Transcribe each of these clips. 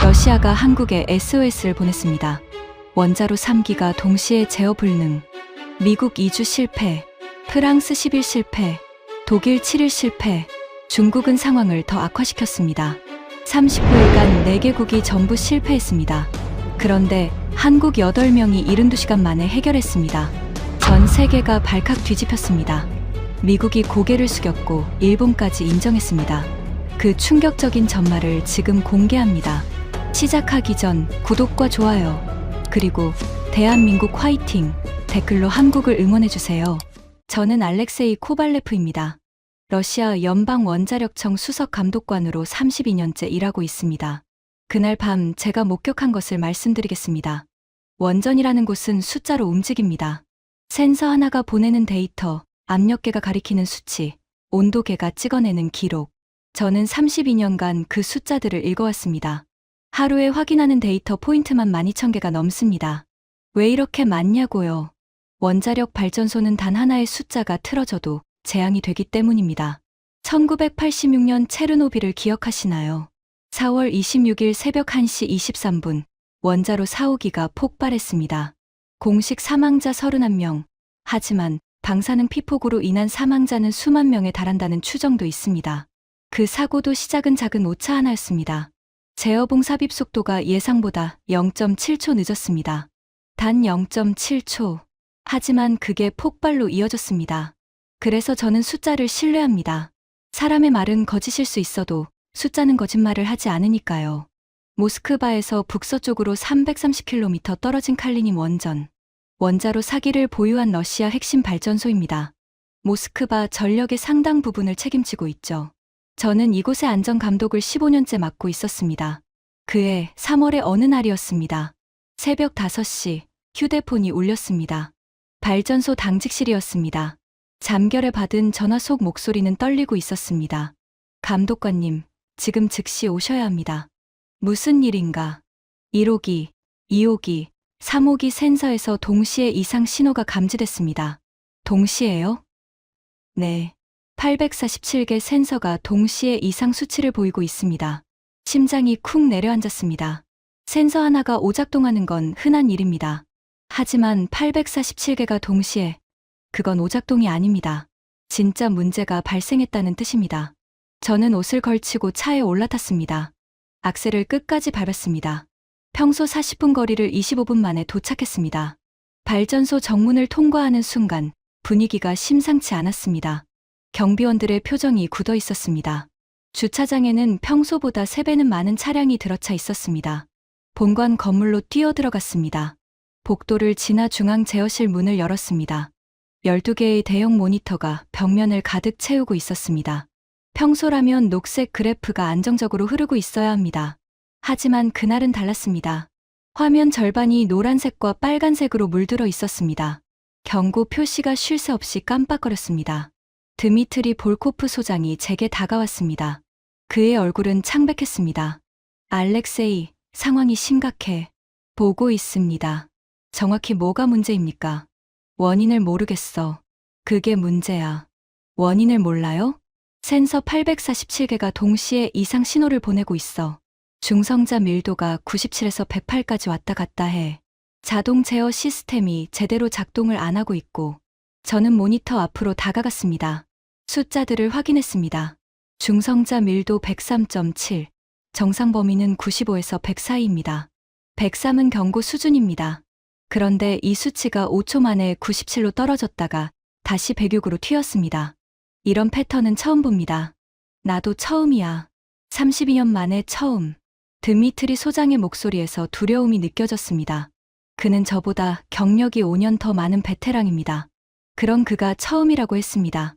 러시아가 한국에 SOS를 보냈습니다. 원자로 3기가 동시에 제어 불능, 미국 2주 실패, 프랑스 10일 실패, 독일 7일 실패, 중국은 상황을 더 악화시켰습니다. 39일간 4개국이 전부 실패했습니다. 그런데 한국 8명이 72시간 만에 해결했습니다. 전 세계가 발칵 뒤집혔습니다. 미국이 고개를 숙였고 일본까지 인정했습니다. 그 충격적인 전말을 지금 공개합니다. 시작하기 전 구독과 좋아요, 그리고 대한민국 화이팅! 댓글로 한국을 응원해주세요. 저는 알렉세이 코발레프입니다. 러시아 연방원자력청 수석 감독관으로 32년째 일하고 있습니다. 그날 밤 제가 목격한 것을 말씀드리겠습니다. 원전이라는 곳은 숫자로 움직입니다. 센서 하나가 보내는 데이터, 압력계가 가리키는 수치, 온도계가 찍어내는 기록. 저는 32년간 그 숫자들을 읽어왔습니다. 하루에 확인하는 데이터 포인트만 12,000개가 넘습니다. 왜 이렇게 많냐고요? 원자력 발전소는 단 하나의 숫자가 틀어져도 재앙이 되기 때문입니다. 1986년 체르노빌을 기억하시나요? 4월 26일 새벽 1시 23분, 원자로 4, 5기가 폭발했습니다. 공식 사망자 31명, 하지만 방사능 피폭으로 인한 사망자는 수만 명에 달한다는 추정도 있습니다. 그 사고도 시작은 작은 오차 하나였습니다. 제어봉 삽입 속도가 예상보다 0.7초 늦었습니다. 단 0.7초. 하지만 그게 폭발로 이어졌습니다. 그래서 저는 숫자를 신뢰합니다. 사람의 말은 거짓일 수 있어도 숫자는 거짓말을 하지 않으니까요. 모스크바에서 북서쪽으로 330km 떨어진 칼리닌 원전. 원자로 4기를 보유한 러시아 핵심 발전소입니다. 모스크바 전력의 상당 부분을 책임지고 있죠. 저는 이곳의 안전 감독을 15년째 맡고 있었습니다. 그해 3월의 어느 날이었습니다. 새벽 5시 휴대폰이 울렸습니다. 발전소 당직실이었습니다. 잠결에 받은 전화 속 목소리는 떨리고 있었습니다. 감독관님, 지금 즉시 오셔야 합니다. 무슨 일인가? 1호기, 2호기, 3호기 센서에서 동시에 이상 신호가 감지됐습니다. 동시에요? 네. 847개 센서가 동시에 이상 수치를 보이고 있습니다. 심장이 쿵 내려앉았습니다. 센서 하나가 오작동하는 건 흔한 일입니다. 하지만 847개가 동시에, 그건 오작동이 아닙니다. 진짜 문제가 발생했다는 뜻입니다. 저는 옷을 걸치고 차에 올라탔습니다. 악셀을 끝까지 밟았습니다. 평소 40분 거리를 25분 만에 도착했습니다. 발전소 정문을 통과하는 순간 분위기가 심상치 않았습니다. 경비원들의 표정이 굳어 있었습니다. 주차장에는 평소보다 3배는 많은 차량이 들어차 있었습니다. 본관 건물로 뛰어들어갔습니다. 복도를 지나 중앙 제어실 문을 열었습니다. 12개의 대형 모니터가 벽면을 가득 채우고 있었습니다. 평소라면 녹색 그래프가 안정적으로 흐르고 있어야 합니다. 하지만 그날은 달랐습니다. 화면 절반이 노란색과 빨간색으로 물들어 있었습니다. 경고 표시가 쉴 새 없이 깜빡거렸습니다. 드미트리 볼코프 소장이 제게 다가왔습니다. 그의 얼굴은 창백했습니다. 알렉세이, 상황이 심각해. 보고 있습니다. 정확히 뭐가 문제입니까? 원인을 모르겠어. 그게 문제야. 원인을 몰라요? 센서 847개가 동시에 이상 신호를 보내고 있어. 중성자 밀도가 97에서 108까지 왔다 갔다 해. 자동 제어 시스템이 제대로 작동을 안 하고 있고, 저는 모니터 앞으로 다가갔습니다. 숫자들을 확인했습니다. 중성자 밀도 103.7, 정상 범위는 95에서 100 사이입니다. 103은 경고 수준입니다. 그런데 이 수치가 5초 만에 97로 떨어졌다가 다시 106으로 튀었습니다. 이런 패턴은 처음 봅니다. 나도 처음이야. 32년 만에 처음. 드미트리 소장의 목소리에서 두려움이 느껴졌습니다. 그는 저보다 경력이 5년 더 많은 베테랑입니다. 그런 그가 처음이라고 했습니다.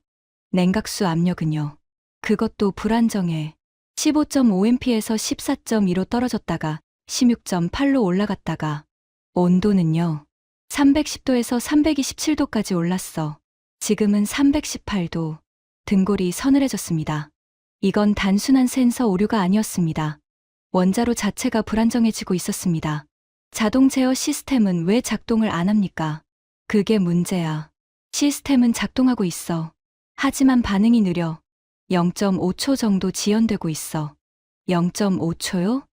냉각수 압력은요. 그것도 불안정해. 15.5mP에서 14.2로 떨어졌다가 16.8로 올라갔다가, 온도는요. 310도에서 327도까지 올랐어. 지금은 318도. 등골이 서늘해졌습니다. 이건 단순한 센서 오류가 아니었습니다. 원자로 자체가 불안정해지고 있었습니다. 자동 제어 시스템은 왜 작동을 안 합니까? 그게 문제야. 시스템은 작동하고 있어. 하지만 반응이 느려. 0.5초 정도 지연되고 있어. 0.5초요?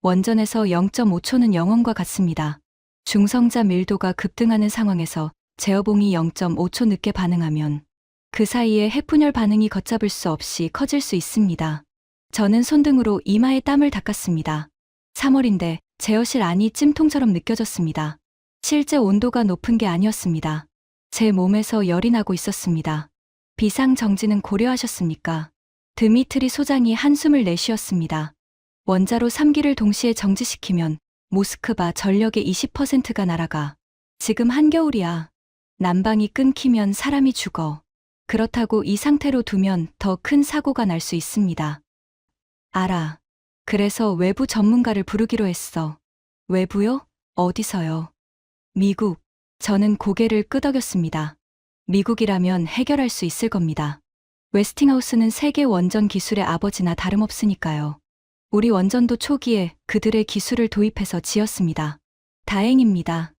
원전에서 0.5초는 영원과 같습니다. 중성자 밀도가 급등하는 상황에서 제어봉이 0.5초 늦게 반응하면 그 사이에 핵분열 반응이 걷잡을 수 없이 커질 수 있습니다. 저는 손등으로 이마에 땀을 닦았습니다. 3월인데 제어실 안이 찜통처럼 느껴졌습니다. 실제 온도가 높은 게 아니었습니다. 제 몸에서 열이 나고 있었습니다. 비상정지는 고려하셨습니까? 드미트리 소장이 한숨을 내쉬었습니다. 원자로 3기를 동시에 정지시키면 모스크바 전력의 20%가 날아가. 지금 한겨울이야. 난방이 끊기면 사람이 죽어. 그렇다고 이 상태로 두면 더 큰 사고가 날 수 있습니다. 알아. 그래서 외부 전문가를 부르기로 했어. 외부요? 어디서요? 미국. 저는 고개를 끄덕였습니다. 미국이라면 해결할 수 있을 겁니다. 웨스팅하우스는 세계 원전 기술의 아버지나 다름없으니까요. 우리 원전도 초기에 그들의 기술을 도입해서 지었습니다. 다행입니다.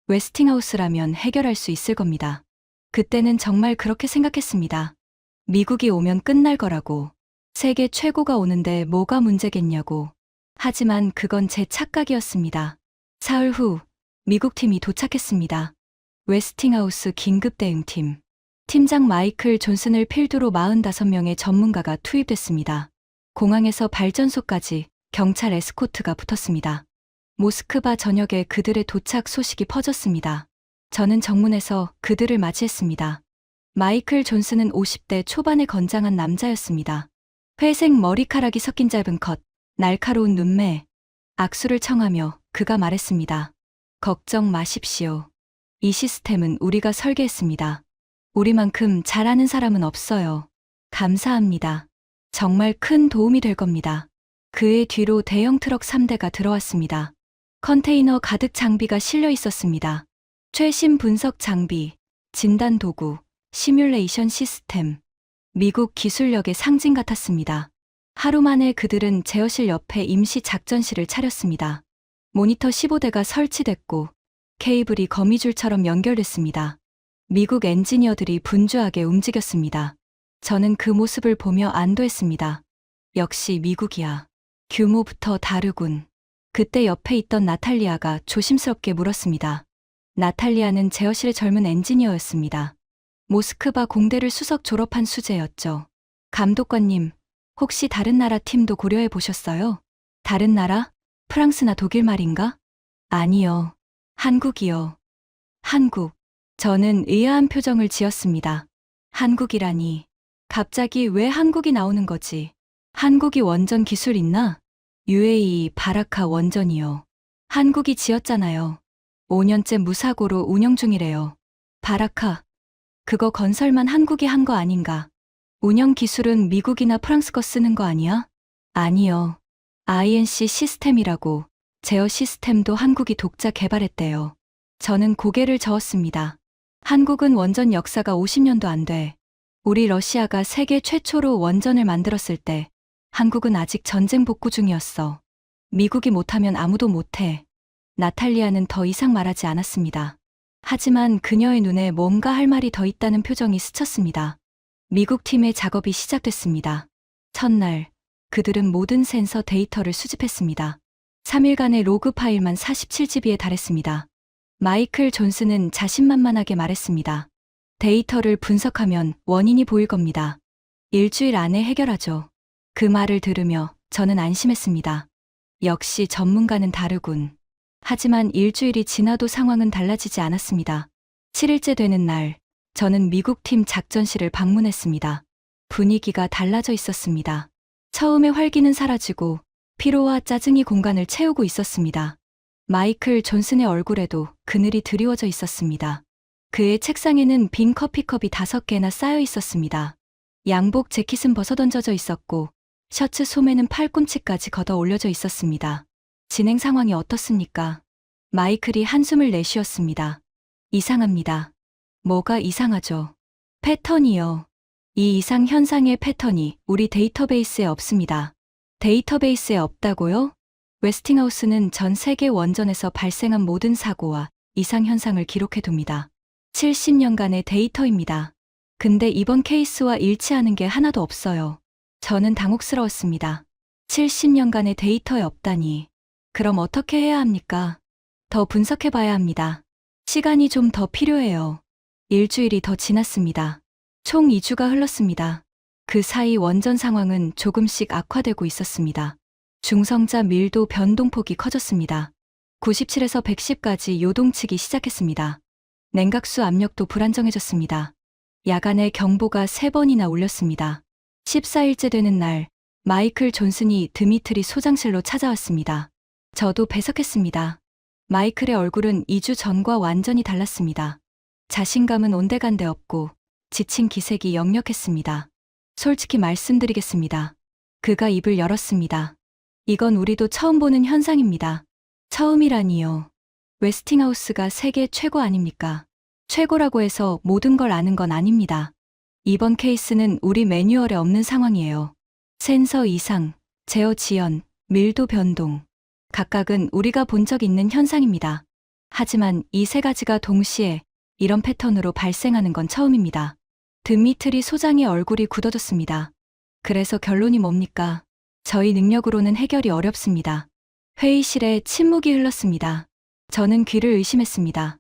웨스팅하우스라면 해결할 수 있을 겁니다. 그때는 정말 그렇게 생각했습니다. 미국이 오면 끝날 거라고. 세계 최고가 오는데 뭐가 문제겠냐고. 하지만 그건 제 착각이었습니다. 사흘 후 미국 팀이 도착했습니다. 웨스팅하우스 긴급대응팀. 팀장 마이클 존슨을 필두로 45명의 전문가가 투입됐습니다. 공항에서 발전소까지 경찰 에스코트가 붙었습니다. 모스크바 전역에 그들의 도착 소식이 퍼졌습니다. 저는 정문에서 그들을 맞이했습니다. 마이클 존슨은 50대 초반의 건장한 남자였습니다. 회색 머리카락이 섞인 짧은 컷, 날카로운 눈매. 악수를 청하며 그가 말했습니다. 걱정 마십시오. 이 시스템은 우리가 설계했습니다. 우리만큼 잘하는 사람은 없어요. 감사합니다. 정말 큰 도움이 될 겁니다. 그의 뒤로 대형 트럭 3대가 들어왔습니다. 컨테이너 가득 장비가 실려 있었습니다. 최신 분석 장비, 진단 도구, 시뮬레이션 시스템. 미국 기술력의 상징 같았습니다. 하루 만에 그들은 제어실 옆에 임시 작전실을 차렸습니다. 모니터 15대가 설치됐고 케이블이 거미줄처럼 연결됐습니다. 미국 엔지니어들이 분주하게 움직였습니다. 저는 그 모습을 보며 안도했습니다. 역시 미국이야. 규모부터 다르군. 그때 옆에 있던 나탈리아가 조심스럽게 물었습니다. 나탈리아는 제어실의 젊은 엔지니어였습니다. 모스크바 공대를 수석 졸업한 수재였죠. 감독관님, 혹시 다른 나라 팀도 고려해 보셨어요? 다른 나라? 프랑스나 독일 말인가? 아니요. 한국이요. 한국. 저는 의아한 표정을 지었습니다. 한국이라니. 갑자기 왜 한국이 나오는 거지? 한국이 원전 기술 있나? UAE 바라카 원전이요. 한국이 지었잖아요. 5년째 무사고로 운영 중이래요. 바라카. 그거 건설만 한국이 한 거 아닌가? 운영 기술은 미국이나 프랑스 거 쓰는 거 아니야? 아니요. INC 시스템이라고. 제어 시스템도 한국이 독자 개발했대요. 저는 고개를 저었습니다. 한국은 원전 역사가 50년도 안 돼. 우리 러시아가 세계 최초로 원전을 만들었을 때 한국은 아직 전쟁 복구 중이었어. 미국이 못하면 아무도 못해. 나탈리아는 더 이상 말하지 않았습니다. 하지만 그녀의 눈에 뭔가 할 말이 더 있다는 표정이 스쳤습니다. 미국 팀의 작업이 시작됐습니다. 첫날, 그들은 모든 센서 데이터를 수집했습니다. 3일간의 로그 파일만 47GB에 달했습니다. 마이클 존슨은 자신만만하게 말했습니다. 데이터를 분석하면 원인이 보일 겁니다. 일주일 안에 해결하죠. 그 말을 들으며 저는 안심했습니다. 역시 전문가는 다르군. 하지만 일주일이 지나도 상황은 달라지지 않았습니다. 7일째 되는 날, 저는 미국 팀 작전실을 방문했습니다. 분위기가 달라져 있었습니다. 처음에 활기는 사라지고 피로와 짜증이 공간을 채우고 있었습니다. 마이클 존슨의 얼굴에도 그늘이 드리워져 있었습니다. 그의 책상에는 빈 커피컵이 5개나 쌓여 있었습니다. 양복 재킷은 벗어던져져 있었고 셔츠 소매는 팔꿈치까지 걷어 올려져 있었습니다. 진행 상황이 어떻습니까? 마이클이 한숨을 내쉬었습니다. 이상합니다. 뭐가 이상하죠? 패턴이요. 이 이상 현상의 패턴이 우리 데이터베이스에 없습니다. 데이터베이스에 없다고요? 웨스팅하우스는 전 세계 원전에서 발생한 모든 사고와 이상 현상을 기록해둡니다. 70년간의 데이터입니다. 근데 이번 케이스와 일치하는 게 하나도 없어요. 저는 당혹스러웠습니다. 70년간의 데이터에 없다니. 그럼 어떻게 해야 합니까? 더 분석해 봐야 합니다. 시간이 좀 더 필요해요. 일주일이 더 지났습니다. 총 2주가 흘렀습니다. 그 사이 원전 상황은 조금씩 악화되고 있었습니다. 중성자 밀도 변동폭이 커졌습니다. 97에서 110까지 요동치기 시작했습니다. 냉각수 압력도 불안정해졌습니다. 야간에 경보가 3번이나 울렸습니다. 14일째 되는 날, 마이클 존슨이 드미트리 소장실로 찾아왔습니다. 저도 배석했습니다. 마이클의 얼굴은 2주 전과 완전히 달랐습니다. 자신감은 온데간데 없고 지친 기색이 역력했습니다. 솔직히 말씀드리겠습니다. 그가 입을 열었습니다. 이건 우리도 처음 보는 현상입니다. 처음이라니요. 웨스팅하우스가 세계 최고 아닙니까? 최고라고 해서 모든 걸 아는 건 아닙니다. 이번 케이스는 우리 매뉴얼에 없는 상황이에요. 센서 이상, 제어 지연, 밀도 변동. 각각은 우리가 본 적 있는 현상입니다. 하지만 이 3가지가 동시에 이런 패턴으로 발생하는 건 처음입니다. 드미트리 소장의 얼굴이 굳어졌습니다. 그래서 결론이 뭡니까? 저희 능력으로는 해결이 어렵습니다. 회의실에 침묵이 흘렀습니다. 저는 귀를 의심했습니다.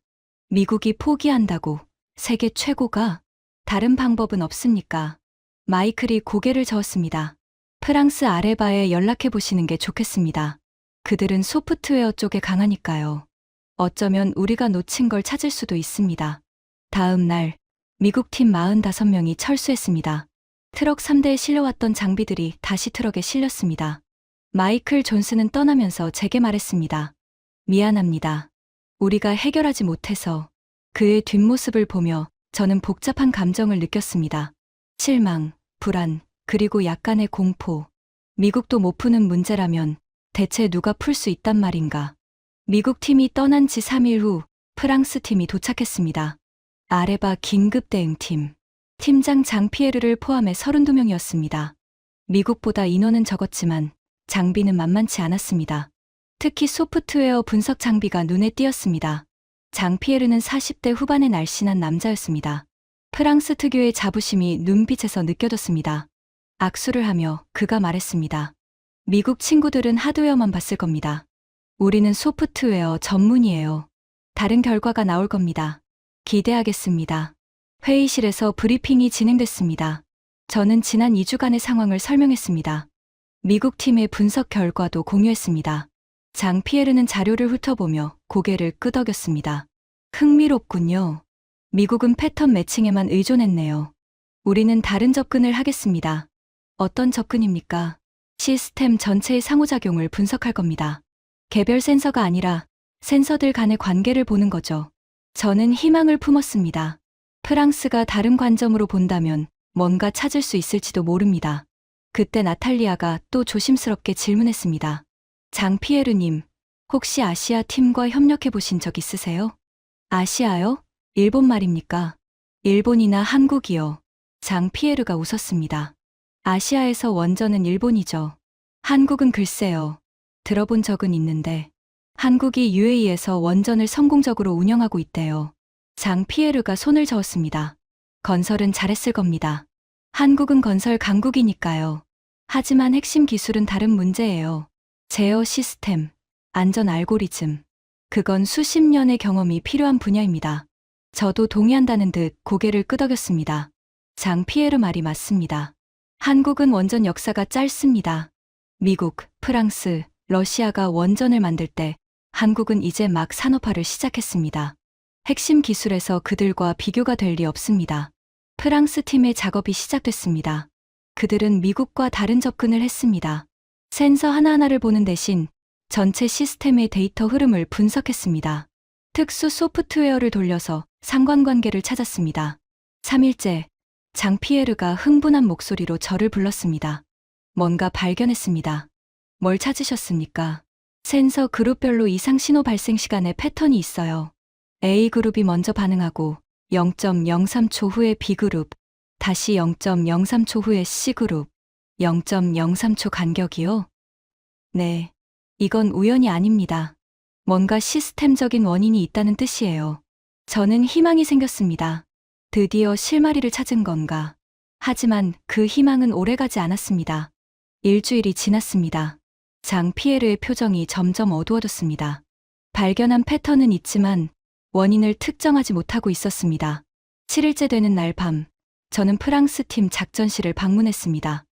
미국이 포기한다고 세계 최고가? 다른 방법은 없습니까? 마이클이 고개를 저었습니다. 프랑스 아레바에 연락해 보시는 게 좋겠습니다. 그들은 소프트웨어 쪽에 강하니까요. 어쩌면 우리가 놓친 걸 찾을 수도 있습니다. 다음 날, 미국 팀 45명이 철수했습니다. 트럭 3대에 실려왔던 장비들이 다시 트럭에 실렸습니다. 마이클 존슨은 떠나면서 제게 말했습니다. 미안합니다. 우리가 해결하지 못해서. 그의 뒷모습을 보며 저는 복잡한 감정을 느꼈습니다. 실망, 불안, 그리고 약간의 공포. 미국도 못 푸는 문제라면 대체 누가 풀 수 있단 말인가. 미국 팀이 떠난 지 3일 후 프랑스 팀이 도착했습니다. 아레바 긴급 대응팀. 팀장 장피에르를 포함해 32명이었습니다. 미국보다 인원은 적었지만 장비는 만만치 않았습니다. 특히 소프트웨어 분석 장비가 눈에 띄었습니다. 장피에르는 40대 후반의 날씬한 남자였습니다. 프랑스 특유의 자부심이 눈빛에서 느껴졌습니다. 악수를 하며 그가 말했습니다. 미국 친구들은 하드웨어만 봤을 겁니다. 우리는 소프트웨어 전문이에요. 다른 결과가 나올 겁니다. 기대하겠습니다. 회의실에서 브리핑이 진행됐습니다. 저는 지난 2주간의 상황을 설명했습니다. 미국 팀의 분석 결과도 공유했습니다. 장피에르는 자료를 훑어보며 고개를 끄덕였습니다. 흥미롭군요. 미국은 패턴 매칭에만 의존했네요. 우리는 다른 접근을 하겠습니다. 어떤 접근입니까? 시스템 전체의 상호작용을 분석할 겁니다. 개별 센서가 아니라 센서들 간의 관계를 보는 거죠. 저는 희망을 품었습니다. 프랑스가 다른 관점으로 본다면 뭔가 찾을 수 있을지도 모릅니다. 그때 나탈리아가 또 조심스럽게 질문했습니다. 장피에르님, 혹시 아시아 팀과 협력해 보신 적 있으세요? 아시아요? 일본 말입니까? 일본이나 한국이요. 장피에르가 웃었습니다. 아시아에서 원전은 일본이죠. 한국은 글쎄요. 들어본 적은 있는데 한국이 UAE에서 원전을 성공적으로 운영하고 있대요. 장피에르가 손을 저었습니다. 건설은 잘했을 겁니다. 한국은 건설 강국이니까요. 하지만 핵심 기술은 다른 문제예요. 제어 시스템, 안전 알고리즘. 그건 수십 년의 경험이 필요한 분야입니다. 저도 동의한다는 듯 고개를 끄덕였습니다. 장피에르 말이 맞습니다. 한국은 원전 역사가 짧습니다. 미국, 프랑스, 러시아가 원전을 만들 때 한국은 이제 막 산업화를 시작했습니다. 핵심 기술에서 그들과 비교가 될 리 없습니다. 프랑스 팀의 작업이 시작됐습니다. 그들은 미국과 다른 접근을 했습니다. 센서 하나하나를 보는 대신 전체 시스템의 데이터 흐름을 분석했습니다. 특수 소프트웨어를 돌려서 상관관계를 찾았습니다. 3일째, 장피에르가 흥분한 목소리로 저를 불렀습니다. 뭔가 발견했습니다. 뭘 찾으셨습니까? 센서 그룹별로 이상 신호 발생 시간에 패턴이 있어요. A그룹이 먼저 반응하고 0.03초 후에 B그룹, 다시 0.03초 후에 C그룹, 0.03초 간격이요? 네, 이건 우연이 아닙니다. 뭔가 시스템적인 원인이 있다는 뜻이에요. 저는 희망이 생겼습니다. 드디어 실마리를 찾은 건가. 하지만 그 희망은 오래가지 않았습니다. 일주일이 지났습니다. 장 피에르의 표정이 점점 어두워졌습니다. 발견한 패턴은 있지만 원인을 특정하지 못하고 있었습니다. 7일째 되는 날 밤, 저는 프랑스 팀 작전실을 방문했습니다.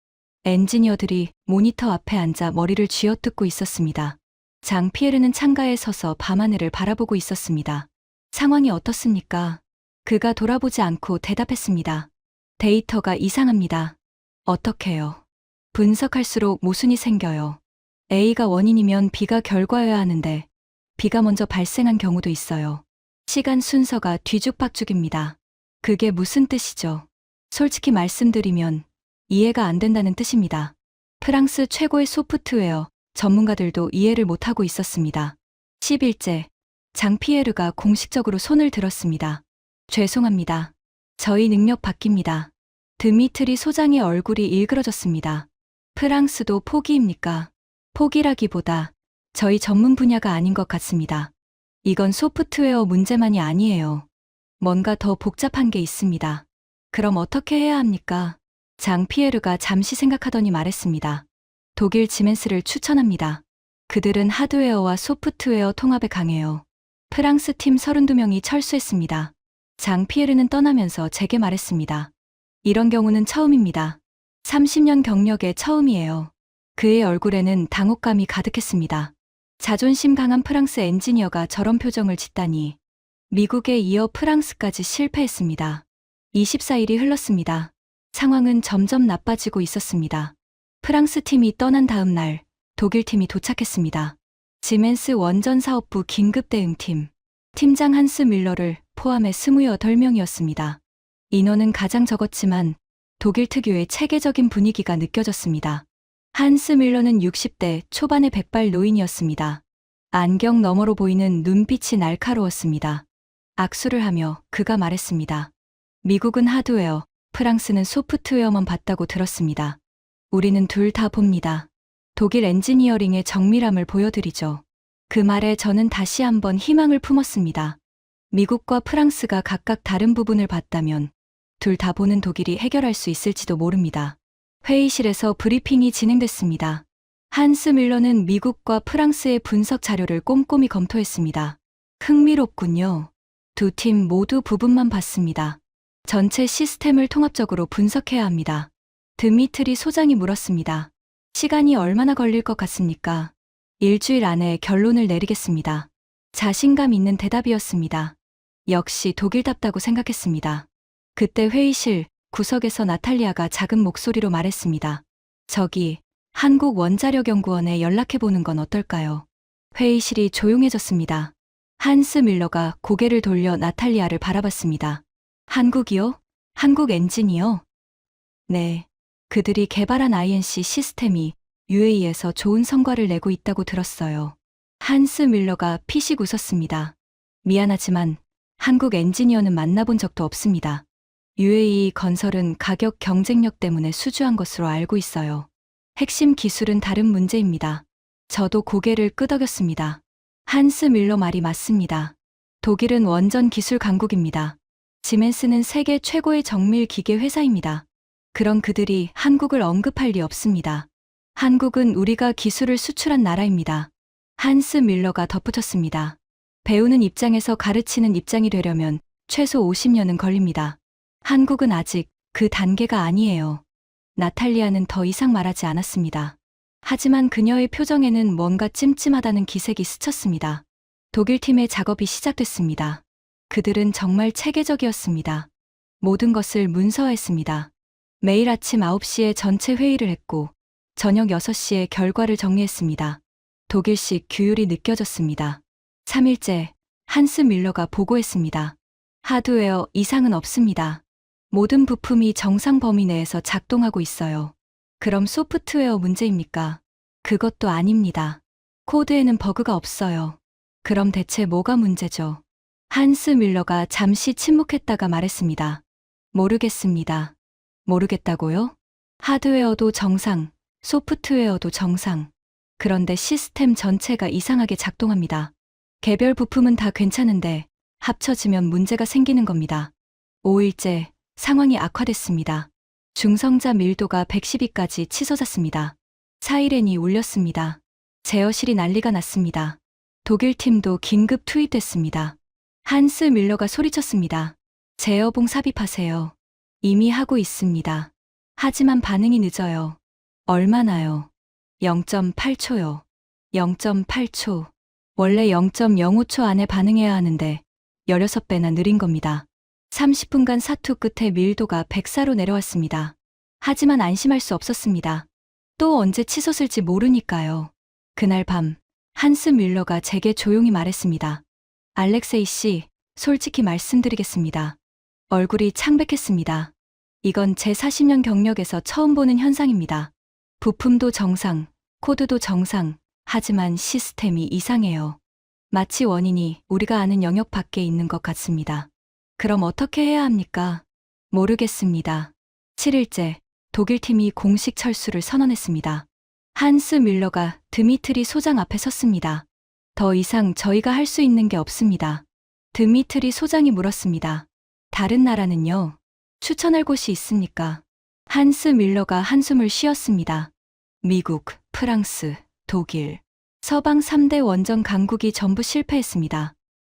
엔지니어들이 모니터 앞에 앉아 머리를 쥐어뜯고 있었습니다. 장 피에르는 창가에 서서 밤하늘을 바라보고 있었습니다. 상황이 어떻습니까? 그가 돌아보지 않고 대답했습니다. 데이터가 이상합니다. 어떻게요? 분석할수록 모순이 생겨요. A가 원인이면 B가 결과여야 하는데 B가 먼저 발생한 경우도 있어요. 시간 순서가 뒤죽박죽입니다. 그게 무슨 뜻이죠? 솔직히 말씀드리면 이해가 안 된다는 뜻입니다. 프랑스 최고의 소프트웨어 전문가들도 이해를 못하고 있었습니다. 10일째, 장 피에르가 공식적으로 손을 들었습니다. 죄송합니다. 저희 능력 바뀝니다. 드미트리 소장의 얼굴이 일그러졌습니다. 프랑스도 포기입니까? 포기라기보다 저희 전문 분야가 아닌 것 같습니다. 이건 소프트웨어 문제만이 아니에요. 뭔가 더 복잡한 게 있습니다. 그럼 어떻게 해야 합니까? 장 피에르가 잠시 생각하더니 말했습니다. 독일 지멘스를 추천합니다. 그들은 하드웨어와 소프트웨어 통합에 강해요. 프랑스 팀 32명이 철수했습니다. 장 피에르는 떠나면서 제게 말했습니다. 이런 경우는 처음입니다. 30년 경력에 처음이에요. 그의 얼굴에는 당혹감이 가득했습니다. 자존심 강한 프랑스 엔지니어가 저런 표정을 짓다니. 미국에 이어 프랑스까지 실패했습니다. 24일이 흘렀습니다. 상황은 점점 나빠지고 있었습니다. 프랑스 팀이 떠난 다음 날, 독일 팀이 도착했습니다. 지멘스 원전 사업부 긴급 대응팀. 팀장 한스 밀러를 포함해 28명이었습니다. 인원은 가장 적었지만 독일 특유의 체계적인 분위기가 느껴졌습니다. 한스 밀러는 60대 초반의 백발 노인이었습니다. 안경 너머로 보이는 눈빛이 날카로웠습니다. 악수를 하며 그가 말했습니다. 미국은 하드웨어, 프랑스는 소프트웨어만 봤다고 들었습니다. 우리는 둘 다 봅니다. 독일 엔지니어링의 정밀함을 보여드리죠. 그 말에 저는 다시 한번 희망을 품었습니다. 미국과 프랑스가 각각 다른 부분을 봤다면 둘 다 보는 독일이 해결할 수 있을지도 모릅니다. 회의실에서 브리핑이 진행됐습니다. 한스 밀러는 미국과 프랑스의 분석 자료를 꼼꼼히 검토했습니다. 흥미롭군요. 두 팀 모두 부분만 봤습니다. 전체 시스템을 통합적으로 분석해야 합니다. 드미트리 소장이 물었습니다. 시간이 얼마나 걸릴 것 같습니까? 일주일 안에 결론을 내리겠습니다. 자신감 있는 대답이었습니다. 역시 독일답다고 생각했습니다. 그때 회의실 구석에서 나탈리아가 작은 목소리로 말했습니다. 저기 한국원자력연구원에 연락해보는 건 어떨까요? 회의실이 조용해졌습니다. 한스 밀러가 고개를 돌려 나탈리아를 바라봤습니다. 한국이요? 한국 엔지니어? 네. 그들이 개발한 INC 시스템이 UAE에서 좋은 성과를 내고 있다고 들었어요. 한스 밀러가 피식 웃었습니다. 미안하지만 한국 엔지니어는 만나본 적도 없습니다. UAE 건설은 가격 경쟁력 때문에 수주한 것으로 알고 있어요. 핵심 기술은 다른 문제입니다. 저도 고개를 끄덕였습니다. 한스 밀러 말이 맞습니다. 독일은 원전 기술 강국입니다. 지멘스는 세계 최고의 정밀 기계 회사입니다. 그런 그들이 한국을 언급할 리 없습니다. 한국은 우리가 기술을 수출한 나라입니다. 한스 밀러가 덧붙였습니다. 배우는 입장에서 가르치는 입장이 되려면 최소 50년은 걸립니다. 한국은 아직 그 단계가 아니에요. 나탈리아는 더 이상 말하지 않았습니다. 하지만 그녀의 표정에는 뭔가 찜찜하다는 기색이 스쳤습니다. 독일 팀의 작업이 시작됐습니다. 그들은 정말 체계적이었습니다. 모든 것을 문서화했습니다. 매일 아침 9시에 전체 회의를 했고 저녁 6시에 결과를 정리했습니다. 독일식 규율이 느껴졌습니다. 3일째, 한스 밀러가 보고했습니다. 하드웨어 이상은 없습니다. 모든 부품이 정상 범위 내에서 작동하고 있어요. 그럼 소프트웨어 문제입니까? 그것도 아닙니다. 코드에는 버그가 없어요. 그럼 대체 뭐가 문제죠? 한스 밀러가 잠시 침묵했다가 말했습니다. 모르겠습니다. 모르겠다고요? 하드웨어도 정상, 소프트웨어도 정상. 그런데 시스템 전체가 이상하게 작동합니다. 개별 부품은 다 괜찮은데 합쳐지면 문제가 생기는 겁니다. 5일째, 상황이 악화됐습니다. 중성자 밀도가 112까지 치솟았습니다. 사이렌이 울렸습니다. 제어실이 난리가 났습니다. 독일 팀도 긴급 투입됐습니다. 한스 밀러가 소리쳤습니다. 제어봉 삽입하세요. 이미 하고 있습니다. 하지만 반응이 늦어요. 얼마나요? 0.8초요. 0.8초. 원래 0.05초 안에 반응해야 하는데 16배나 느린 겁니다. 30분간 사투 끝에 밀도가 104로 내려왔습니다. 하지만 안심할 수 없었습니다. 또 언제 치솟을지 모르니까요. 그날 밤 한스 밀러가 제게 조용히 말했습니다. 알렉세이 씨, 솔직히 말씀드리겠습니다. 얼굴이 창백했습니다. 이건 제 40년 경력에서 처음 보는 현상입니다. 부품도 정상, 코드도 정상, 하지만 시스템이 이상해요. 마치 원인이 우리가 아는 영역 밖에 있는 것 같습니다. 그럼 어떻게 해야 합니까? 모르겠습니다. 7일째, 독일팀이 공식 철수를 선언했습니다. 한스 밀러가 드미트리 소장 앞에 섰습니다. 더 이상 저희가 할 수 있는 게 없습니다. 드미트리 소장이 물었습니다. 다른 나라는요? 추천할 곳이 있습니까? 한스 밀러가 한숨을 쉬었습니다. 미국, 프랑스, 독일, 서방 3대 원전 강국이 전부 실패했습니다.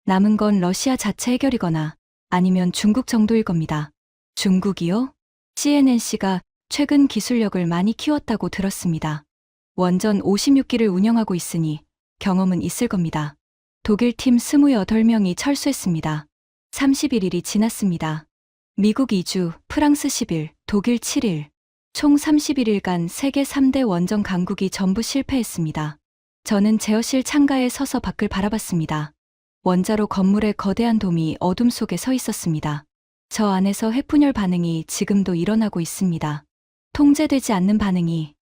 남은 건 러시아 자체 해결이거나 아니면 중국 정도일 겁니다. 중국이요? CNNC가 최근 기술력을 많이 키웠다고 들었습니다. 원전 56기를 운영하고 있으니 경험은 있을 겁니다. 독일 팀 28명이 철수했습니다. 31일이 지났습니다. 미국 2주, 프랑스 10일, 독일 7일. 총 31일간 세계 3대 원전 강국이 전부 실패했습니다. 저는 제어실 창가에 서서 밖을 바라봤습니다. 원자로 건물의 거대한 돔이 어둠 속에 서 있었습니다. 저 안에서 핵분열 반응이 지금도 일어나고 있습니다. 통제되지 않는 반응이.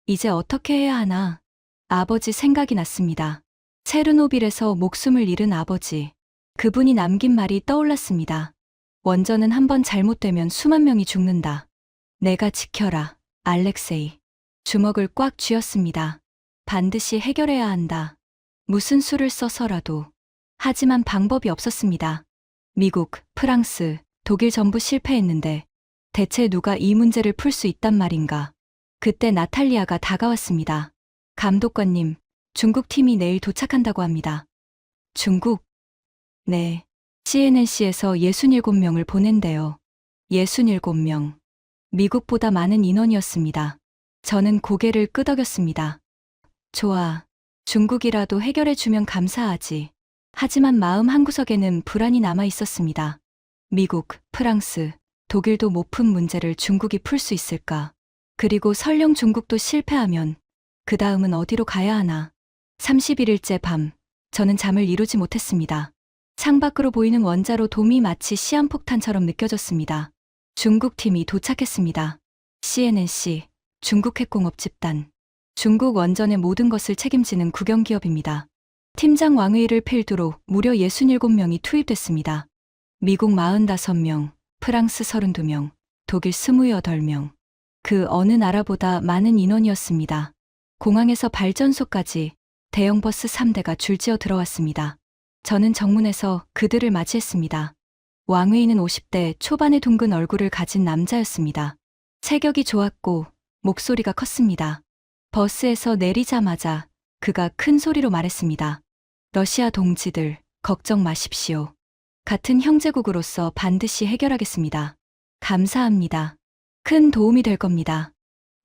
이제 어떻게 해야 하나? 아버지 생각이 났습니다. 체르노빌에서 목숨을 잃은 아버지. 그분이 남긴 말이 떠올랐습니다. 원전은 한번 잘못되면 수만 명이 죽는다. 내가 지켜라, 알렉세이. 주먹을 꽉 쥐었습니다. 반드시 해결해야 한다. 무슨 수를 써서라도. 하지만 방법이 없었습니다. 미국, 프랑스, 독일 전부 실패했는데 대체 누가 이 문제를 풀 수 있단 말인가? 그때 나탈리아가 다가왔습니다. 감독관님, 중국 팀이 내일 도착한다고 합니다. 중국? 네. CNNC에서 67명을 보낸대요. 67명. 미국보다 많은 인원이었습니다. 저는 고개를 끄덕였습니다. 좋아. 중국이라도 해결해주면 감사하지. 하지만 마음 한구석에는 불안이 남아 있었습니다. 미국, 프랑스, 독일도 못 푼 문제를 중국이 풀 수 있을까? 그리고 설령 중국도 실패하면 그 다음은 어디로 가야 하나? 31일째 밤, 저는 잠을 이루지 못했습니다. 창밖으로 보이는 원자로 돔이 마치 시한폭탄처럼 느껴졌습니다. 중국 팀이 도착했습니다. CNNC, 중국 핵공업 집단. 중국 원전의 모든 것을 책임지는 국영기업입니다. 팀장 왕의를 필두로 무려 67명이 투입됐습니다. 미국 45명, 프랑스 32명, 독일 28명. 그 어느 나라보다 많은 인원이었습니다. 공항에서 발전소까지 대형 버스 3대가 줄지어 들어왔습니다. 저는 정문에서 그들을 맞이했습니다. 왕웨이는 50대 초반의 둥근 얼굴을 가진 남자였습니다. 체격이 좋았고 목소리가 컸습니다. 버스에서 내리자마자 그가 큰 소리로 말했습니다. 러시아 동지들, 걱정 마십시오. 같은 형제국으로서 반드시 해결하겠습니다. 감사합니다. 큰 도움이 될 겁니다.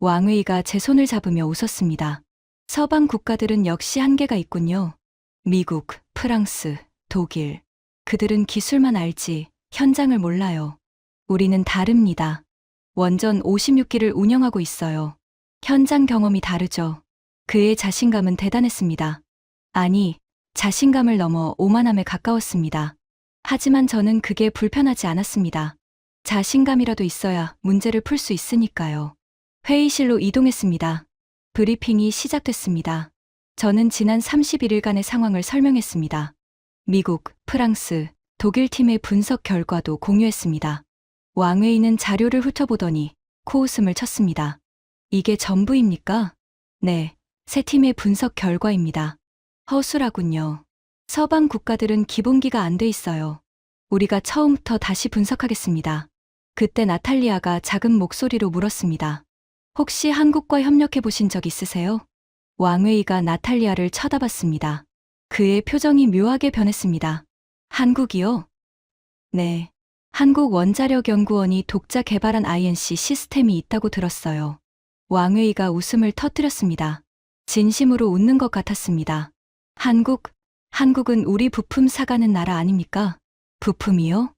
왕웨이가 제 손을 잡으며 웃었습니다. 서방 국가들은 역시 한계가 있군요. 미국, 프랑스, 독일. 그들은 기술만 알지 현장을 몰라요. 우리는 다릅니다. 원전 56기를 운영하고 있어요. 현장 경험이 다르죠. 그의 자신감은 대단했습니다. 아니, 자신감을 넘어 오만함에 가까웠습니다. 하지만 저는 그게 불편하지 않았습니다. 자신감이라도 있어야 문제를 풀 수 있으니까요. 회의실로 이동했습니다. 브리핑이 시작됐습니다. 저는 지난 31일간의 상황을 설명했습니다. 미국, 프랑스, 독일 팀의 분석 결과도 공유했습니다. 왕회의는 자료를 훑어보더니 코웃음을 쳤습니다. 이게 전부입니까? 네, 세 팀의 분석 결과입니다. 허술하군요. 서방 국가들은 기본기가 안 돼 있어요. 우리가 처음부터 다시 분석하겠습니다. 그때 나탈리아가 작은 목소리로 물었습니다. 혹시 한국과 협력해 보신 적 있으세요? 왕웨이가 나탈리아를 쳐다봤습니다. 그의 표정이 묘하게 변했습니다. 한국이요? 네. 한국원자력연구원이 독자 개발한 INC 시스템이 있다고 들었어요. 왕웨이가 웃음을 터뜨렸습니다. 진심으로 웃는 것 같았습니다. 한국은 우리 부품 사가는 나라 아닙니까? 부품이요?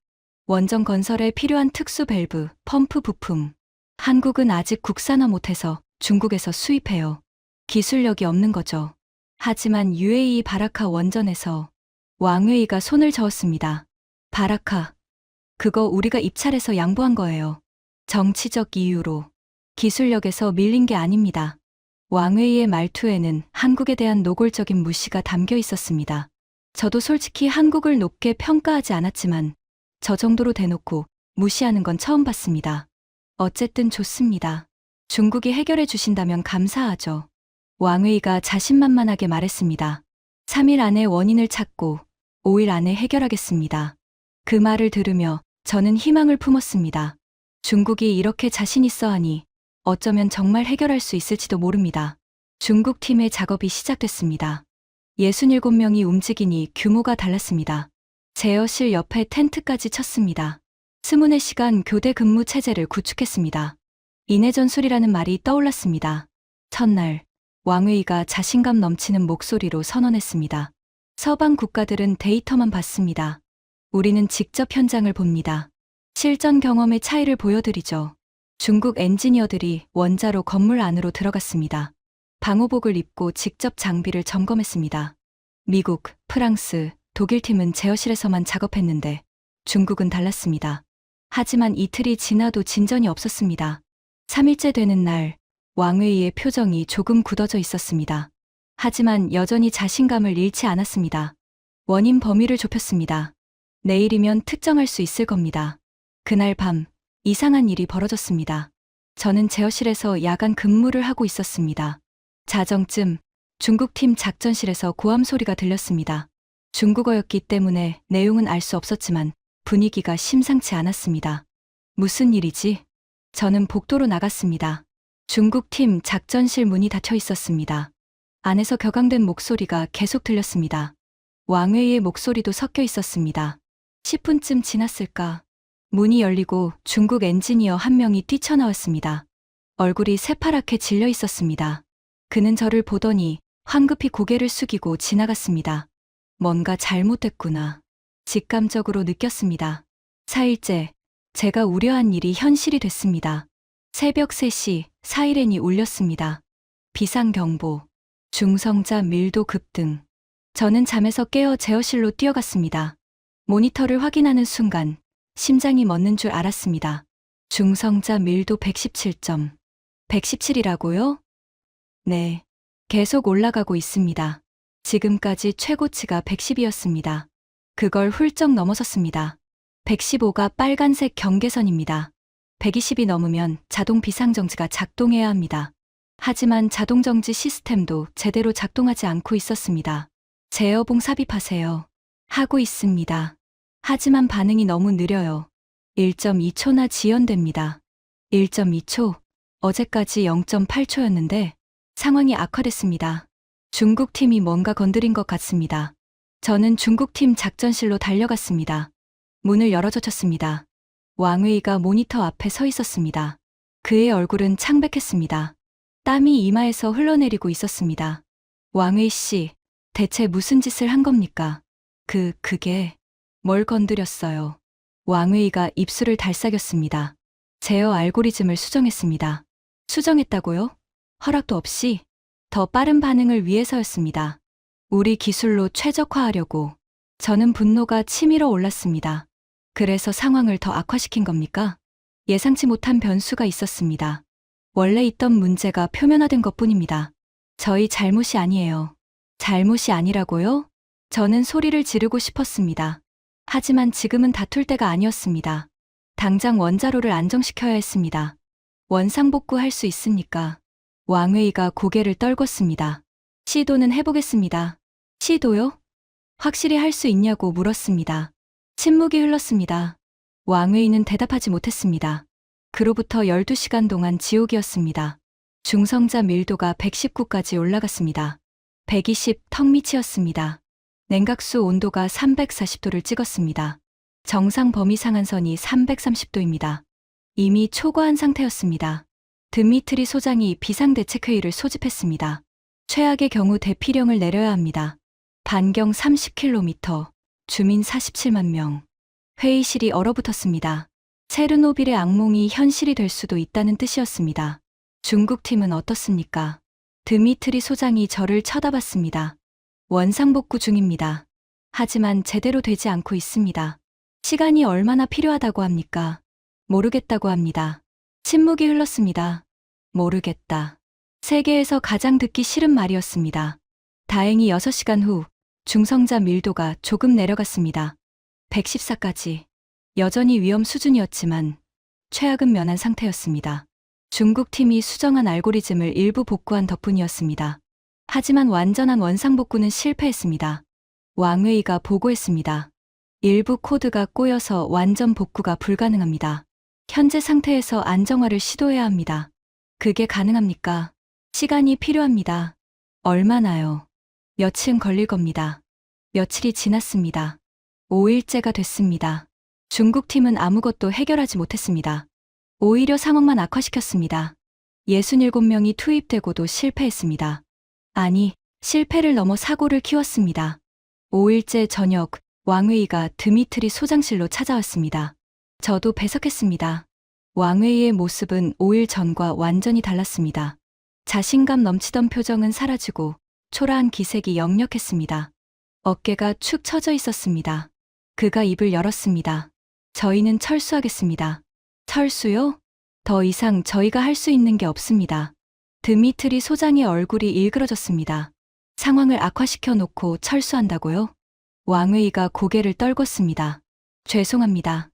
원전 건설에 필요한 특수 밸브, 펌프 부품. 한국은 아직 국산화 못해서 중국에서 수입해요. 기술력이 없는 거죠. 하지만 UAE 바라카 원전에서 왕웨이가 손을 저었습니다. 바라카. 그거 우리가 입찰해서 양보한 거예요. 정치적 이유로. 기술력에서 밀린 게 아닙니다. 왕웨이의 말투에는 한국에 대한 노골적인 무시가 담겨 있었습니다. 저도 솔직히 한국을 높게 평가하지 않았지만 저 정도로 대놓고 무시하는 건 처음 봤습니다. 어쨌든 좋습니다. 중국이 해결해 주신다면 감사하죠. 왕웨이가 자신만만하게 말했습니다. 3일 안에 원인을 찾고 5일 안에 해결하겠습니다. 그 말을 들으며 저는 희망을 품었습니다. 중국이 이렇게 자신 있어 하니 어쩌면 정말 해결할 수 있을지도 모릅니다. 중국 팀의 작업이 시작됐습니다. 67명이 움직이니 규모가 달랐습니다. 제어실 옆에 텐트까지 쳤습니다. 20시간 교대 근무 체제를 구축했습니다. 인해전술이라는 말이 떠올랐습니다. 첫날, 왕웨이가 자신감 넘치는 목소리로 선언했습니다. 서방 국가들은 데이터만 받습니다. 우리는 직접 현장을 봅니다. 실전 경험의 차이를 보여드리죠. 중국 엔지니어들이 원자로 건물 안으로 들어갔습니다. 방호복을 입고 직접 장비를 점검했습니다. 미국, 프랑스, 독일 팀은 제어실에서만 작업했는데 중국은 달랐습니다. 하지만 이틀이 지나도 진전이 없었습니다. 3일째 되는 날, 왕웨이의 표정이 조금 굳어져 있었습니다. 하지만 여전히 자신감을 잃지 않았습니다. 원인 범위를 좁혔습니다. 내일이면 특정할 수 있을 겁니다. 그날 밤, 이상한 일이 벌어졌습니다. 저는 제어실에서 야간 근무를 하고 있었습니다. 자정쯤 중국팀 작전실에서 고함 소리가 들렸습니다. 중국어였기 때문에 내용은 알 수 없었지만 분위기가 심상치 않았습니다. 무슨 일이지? 저는 복도로 나갔습니다. 중국팀 작전실 문이 닫혀 있었습니다. 안에서 격앙된 목소리가 계속 들렸습니다. 왕웨이의 목소리도 섞여 있었습니다. 10분쯤 지났을까? 문이 열리고 중국 엔지니어 한 명이 뛰쳐나왔습니다. 얼굴이 새파랗게 질려 있었습니다. 그는 저를 보더니 황급히 고개를 숙이고 지나갔습니다. 뭔가 잘못됐구나. 직감적으로 느꼈습니다. 4일째, 제가 우려한 일이 현실이 됐습니다. 새벽 3시 사이렌이 울렸습니다. 비상경보, 중성자 밀도 급등. 저는 잠에서 깨어 제어실로 뛰어갔습니다. 모니터를 확인하는 순간 심장이 멎는 줄 알았습니다. 중성자 밀도 117점. 117이라고요? 네. 계속 올라가고 있습니다. 지금까지 최고치가 110이었습니다. 그걸 훌쩍 넘어섰습니다. 115가 빨간색 경계선입니다. 120이 넘으면 자동 비상정지가 작동해야 합니다. 하지만 자동정지 시스템도 제대로 작동하지 않고 있었습니다. 제어봉 삽입하세요. 하고 있습니다. 하지만 반응이 너무 느려요. 1.2초나 지연됩니다. 1.2초? 어제까지 0.8초였는데 상황이 악화됐습니다. 중국팀이 뭔가 건드린 것 같습니다. 저는 중국팀 작전실로 달려갔습니다. 문을 열어젖혔습니다. 왕웨이가 모니터 앞에 서 있었습니다. 그의 얼굴은 창백했습니다. 땀이 이마에서 흘러내리고 있었습니다. 왕웨이 씨, 대체 무슨 짓을 한 겁니까? 그게 뭘 건드렸어요. 왕웨이가 입술을 달싹였습니다. 제어 알고리즘을 수정했습니다. 수정했다고요? 허락도 없이? 더 빠른 반응을 위해서였습니다. 우리 기술로 최적화하려고. 저는 분노가 치밀어 올랐습니다. 그래서 상황을 더 악화시킨 겁니까? 예상치 못한 변수가 있었습니다. 원래 있던 문제가 표면화된 것뿐입니다. 저희 잘못이 아니에요. 잘못이 아니라고요? 저는 소리를 지르고 싶었습니다. 하지만 지금은 다툴 때가 아니었습니다. 당장 원자로를 안정시켜야 했습니다. 원상복구할 수 있습니까? 왕웨이가 고개를 떨궜습니다. 시도는 해보겠습니다. 시도요? 확실히 할 수 있냐고 물었습니다. 침묵이 흘렀습니다. 왕웨이는 대답하지 못했습니다. 그로부터 12시간 동안 지옥이었습니다. 중성자 밀도가 119까지 올라갔습니다. 120 턱밑이었습니다. 냉각수 온도가 340도를 찍었습니다. 정상 범위 상한선이 330도입니다. 이미 초과한 상태였습니다. 드미트리 소장이 비상대책회의를 소집했습니다. 최악의 경우 대피령을 내려야 합니다. 반경 30km, 주민 47만 명. 회의실이 얼어붙었습니다. 체르노빌의 악몽이 현실이 될 수도 있다는 뜻이었습니다. 중국팀은 어떻습니까? 드미트리 소장이 저를 쳐다봤습니다. 원상복구 중입니다. 하지만 제대로 되지 않고 있습니다. 시간이 얼마나 필요하다고 합니까? 모르겠다고 합니다. 침묵이 흘렀습니다. 모르겠다. 세계에서 가장 듣기 싫은 말이었습니다. 다행히 6시간 후 중성자 밀도가 조금 내려갔습니다. 114까지. 여전히 위험 수준이었지만 최악은 면한 상태였습니다. 중국팀이 수정한 알고리즘을 일부 복구한 덕분이었습니다. 하지만 완전한 원상복구는 실패했습니다. 왕웨이가 보고했습니다. 일부 코드가 꼬여서 완전 복구가 불가능합니다. 현재 상태에서 안정화를 시도해야 합니다. 그게 가능합니까? 시간이 필요합니다. 얼마나요? 며칠 걸릴 겁니다. 며칠이 지났습니다. 5일째가 됐습니다. 중국팀은 아무것도 해결하지 못했습니다. 오히려 상황만 악화시켰습니다. 67명이 투입되고도 실패했습니다. 아니, 실패를 넘어 사고를 키웠습니다. 5일째 저녁, 왕웨이가 드미트리 소장실로 찾아왔습니다. 저도 배석했습니다. 왕웨이의 모습은 5일 전과 완전히 달랐습니다. 자신감 넘치던 표정은 사라지고 초라한 기색이 역력했습니다. 어깨가 축 처져 있었습니다. 그가 입을 열었습니다. 저희는 철수하겠습니다. 철수요? 더 이상 저희가 할 수 있는 게 없습니다. 드미트리 소장의 얼굴이 일그러졌습니다. 상황을 악화시켜 놓고 철수한다고요? 왕웨이가 고개를 떨궜습니다. 죄송합니다.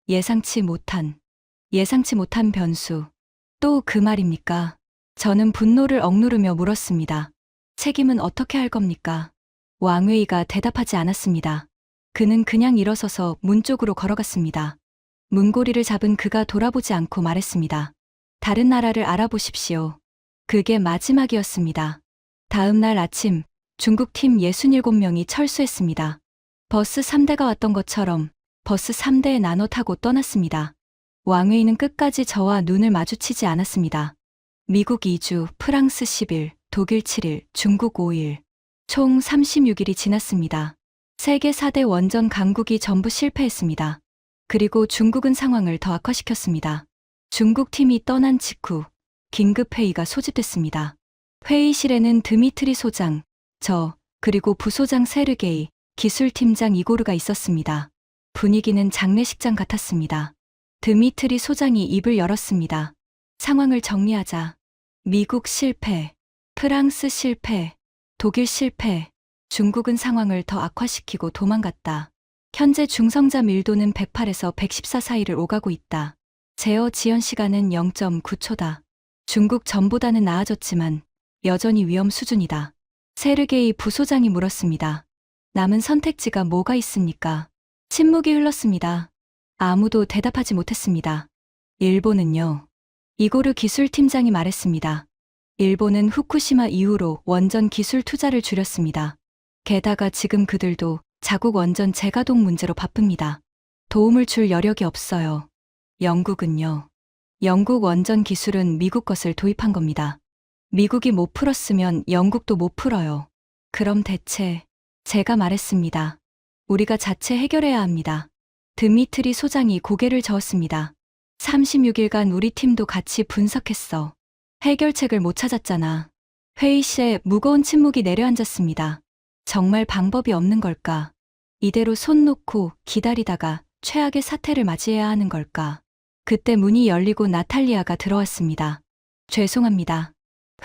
예상치 못한 변수. 또 그 말입니까? 저는 분노를 억누르며 물었습니다. 책임은 어떻게 할 겁니까? 왕웨이가 대답하지 않았습니다. 그는 그냥 일어서서 문 쪽으로 걸어갔습니다. 문고리를 잡은 그가 돌아보지 않고 말했습니다. 다른 나라를 알아보십시오. 그게 마지막이었습니다. 다음 날 아침, 중국팀 67명이 철수했습니다. 버스 3대가 왔던 것처럼 버스 3대에 나눠 타고 떠났습니다. 왕웨이는 끝까지 저와 눈을 마주치지 않았습니다. 미국 2주, 프랑스 10일, 독일 7일, 중국 5일. 총 36일이 지났습니다. 세계 4대 원전 강국이 전부 실패했습니다. 그리고 중국은 상황을 더 악화시켰습니다. 중국팀이 떠난 직후 긴급회의가 소집됐습니다. 회의실에는 드미트리 소장, 저, 그리고 부소장 세르게이, 기술팀장 이고르가 있었습니다. 분위기는 장례식장 같았습니다. 드미트리 소장이 입을 열었습니다. 상황을 정리하자. 미국 실패, 프랑스 실패, 독일 실패, 중국은 상황을 더 악화시키고 도망갔다. 현재 중성자 밀도는 108에서 114 사이를 오가고 있다. 제어 지연 시간은 0.9초다. 중국 전보다는 나아졌지만 여전히 위험 수준이다. 세르게이 부소장이 물었습니다. 남은 선택지가 뭐가 있습니까? 침묵이 흘렀습니다. 아무도 대답하지 못했습니다. 일본은요? 이고르 기술팀장이 말했습니다. 일본은 후쿠시마 이후로 원전 기술 투자를 줄였습니다. 게다가 지금 그들도 자국 원전 재가동 문제로 바쁩니다. 도움을 줄 여력이 없어요. 영국은요? 영국 원전 기술은 미국 것을 도입한 겁니다. 미국이 못 풀었으면 영국도 못 풀어요. 그럼 대체, 제가 말했습니다. 우리가 자체 해결해야 합니다. 드미트리 소장이 고개를 저었습니다. 36일간 우리 팀도 같이 분석했어. 해결책을 못 찾았잖아. 회의실에 무거운 침묵이 내려앉았습니다. 정말 방법이 없는 걸까? 이대로 손 놓고 기다리다가 최악의 사태를 맞이해야 하는 걸까? 그때 문이 열리고 나탈리아가 들어왔습니다. 죄송합니다.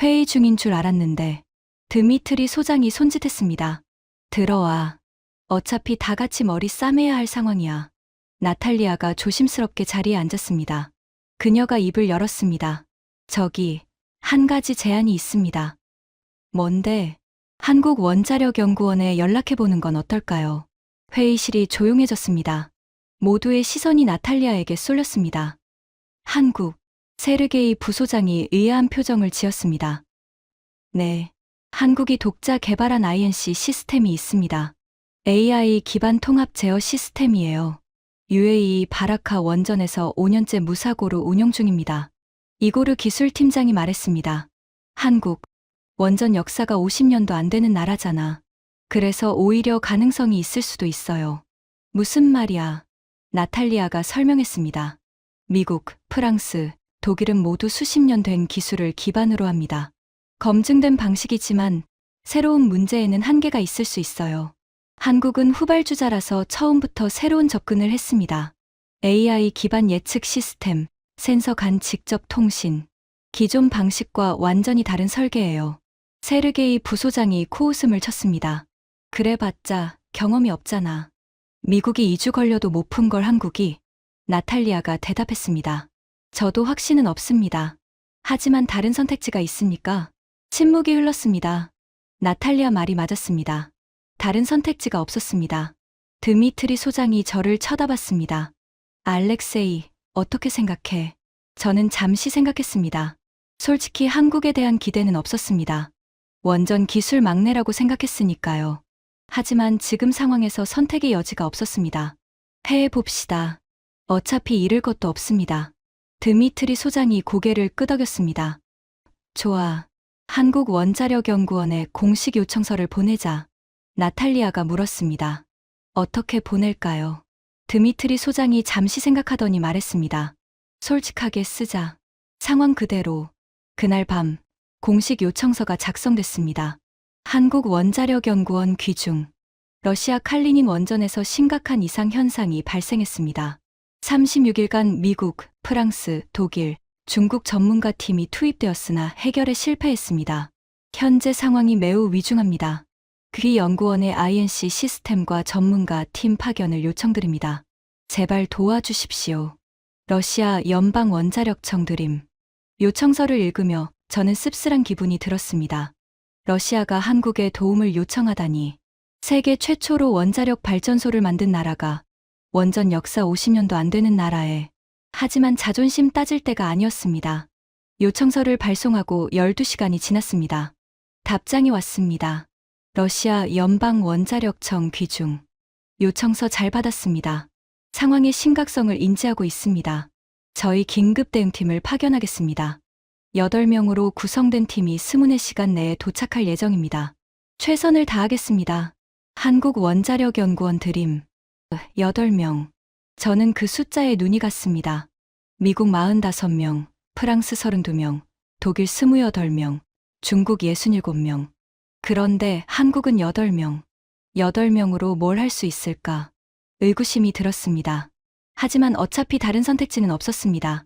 회의 중인 줄 알았는데. 드미트리 소장이 손짓했습니다. 들어와. 어차피 다 같이 머리 싸매야 할 상황이야. 나탈리아가 조심스럽게 자리에 앉았습니다. 그녀가 입을 열었습니다. 저기, 한 가지 제안이 있습니다. 뭔데? 한국원자력연구원에 연락해보는 건 어떨까요? 회의실이 조용해졌습니다. 모두의 시선이 나탈리아에게 쏠렸습니다. 한국, 세르게이 부소장이 의아한 표정을 지었습니다. 네. 한국이 독자 개발한 INC 시스템이 있습니다. AI 기반 통합 제어 시스템이에요. UAE 바라카 원전에서 5년째 무사고로 운영 중입니다. 이고르 기술팀장이 말했습니다. 한국, 원전 역사가 50년도 안 되는 나라잖아. 그래서 오히려 가능성이 있을 수도 있어요. 무슨 말이야? 나탈리아가 설명했습니다. 미국, 프랑스, 독일은 모두 수십 년 된 기술을 기반으로 합니다. 검증된 방식이지만 새로운 문제에는 한계가 있을 수 있어요. 한국은 후발주자라서 처음부터 새로운 접근을 했습니다. AI 기반 예측 시스템, 센서 간 직접 통신. 기존 방식과 완전히 다른 설계예요. 세르게이 부소장이 코웃음을 쳤습니다. 그래봤자 경험이 없잖아. 미국이 2주 걸려도 못 푼 걸 한국이. 나탈리아가 대답했습니다. 저도 확신은 없습니다. 하지만 다른 선택지가 있으니까. 침묵이 흘렀습니다. 나탈리아 말이 맞았습니다. 다른 선택지가 없었습니다. 드미트리 소장이 저를 쳐다봤습니다. 알렉세이, 어떻게 생각해? 저는 잠시 생각했습니다. 솔직히 한국에 대한 기대는 없었습니다. 원전 기술 막내라고 생각했으니까요. 하지만 지금 상황에서 선택의 여지가 없었습니다. 해봅시다. 어차피 잃을 것도 없습니다. 드미트리 소장이 고개를 끄덕였습니다. 좋아. 한국원자력연구원에 공식 요청서를 보내자. 나탈리아가 물었습니다. 어떻게 보낼까요? 드미트리 소장이 잠시 생각하더니 말했습니다. 솔직하게 쓰자. 상황 그대로. 그날 밤 공식 요청서가 작성됐습니다. 한국원자력연구원 귀중. 러시아 칼리닌 원전에서 심각한 이상 현상이 발생했습니다. 36일간 미국, 프랑스, 독일, 중국 전문가 팀이 투입되었으나 해결에 실패했습니다. 현재 상황이 매우 위중합니다. 그 연구원의 INC 시스템과 전문가 팀 파견을 요청드립니다. 제발 도와주십시오. 러시아 연방원자력청 드림. 요청서를 읽으며 저는 씁쓸한 기분이 들었습니다. 러시아가 한국에 도움을 요청하다니. 세계 최초로 원자력 발전소를 만든 나라가 원전 역사 50년도 안 되는 나라에. 하지만 자존심 따질 때가 아니었습니다. 요청서를 발송하고 12시간이 지났습니다. 답장이 왔습니다. 러시아 연방원자력청 귀중. 요청서 잘 받았습니다. 상황의 심각성을 인지하고 있습니다. 저희 긴급 대응팀을 파견하겠습니다. 8명으로 구성된 팀이 24시간 내에 도착할 예정입니다. 최선을 다하겠습니다. 한국원자력연구원 드림. 8명. 저는 그 숫자에 눈이 갔습니다. 미국 45명, 프랑스 32명, 독일 28명, 중국 67명. 그런데 한국은 8명. 8명으로 뭘 할 수 있을까? 의구심이 들었습니다. 하지만 어차피 다른 선택지는 없었습니다.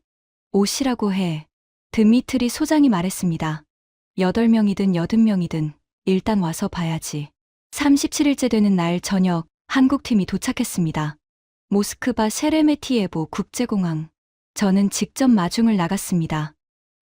오시라고 해. 드미트리 소장이 말했습니다. 8명이든 80명이든 일단 와서 봐야지. 37일째 되는 날 저녁 한국팀이 도착했습니다. 모스크바 셰레메티예보 국제공항. 저는 직접 마중을 나갔습니다.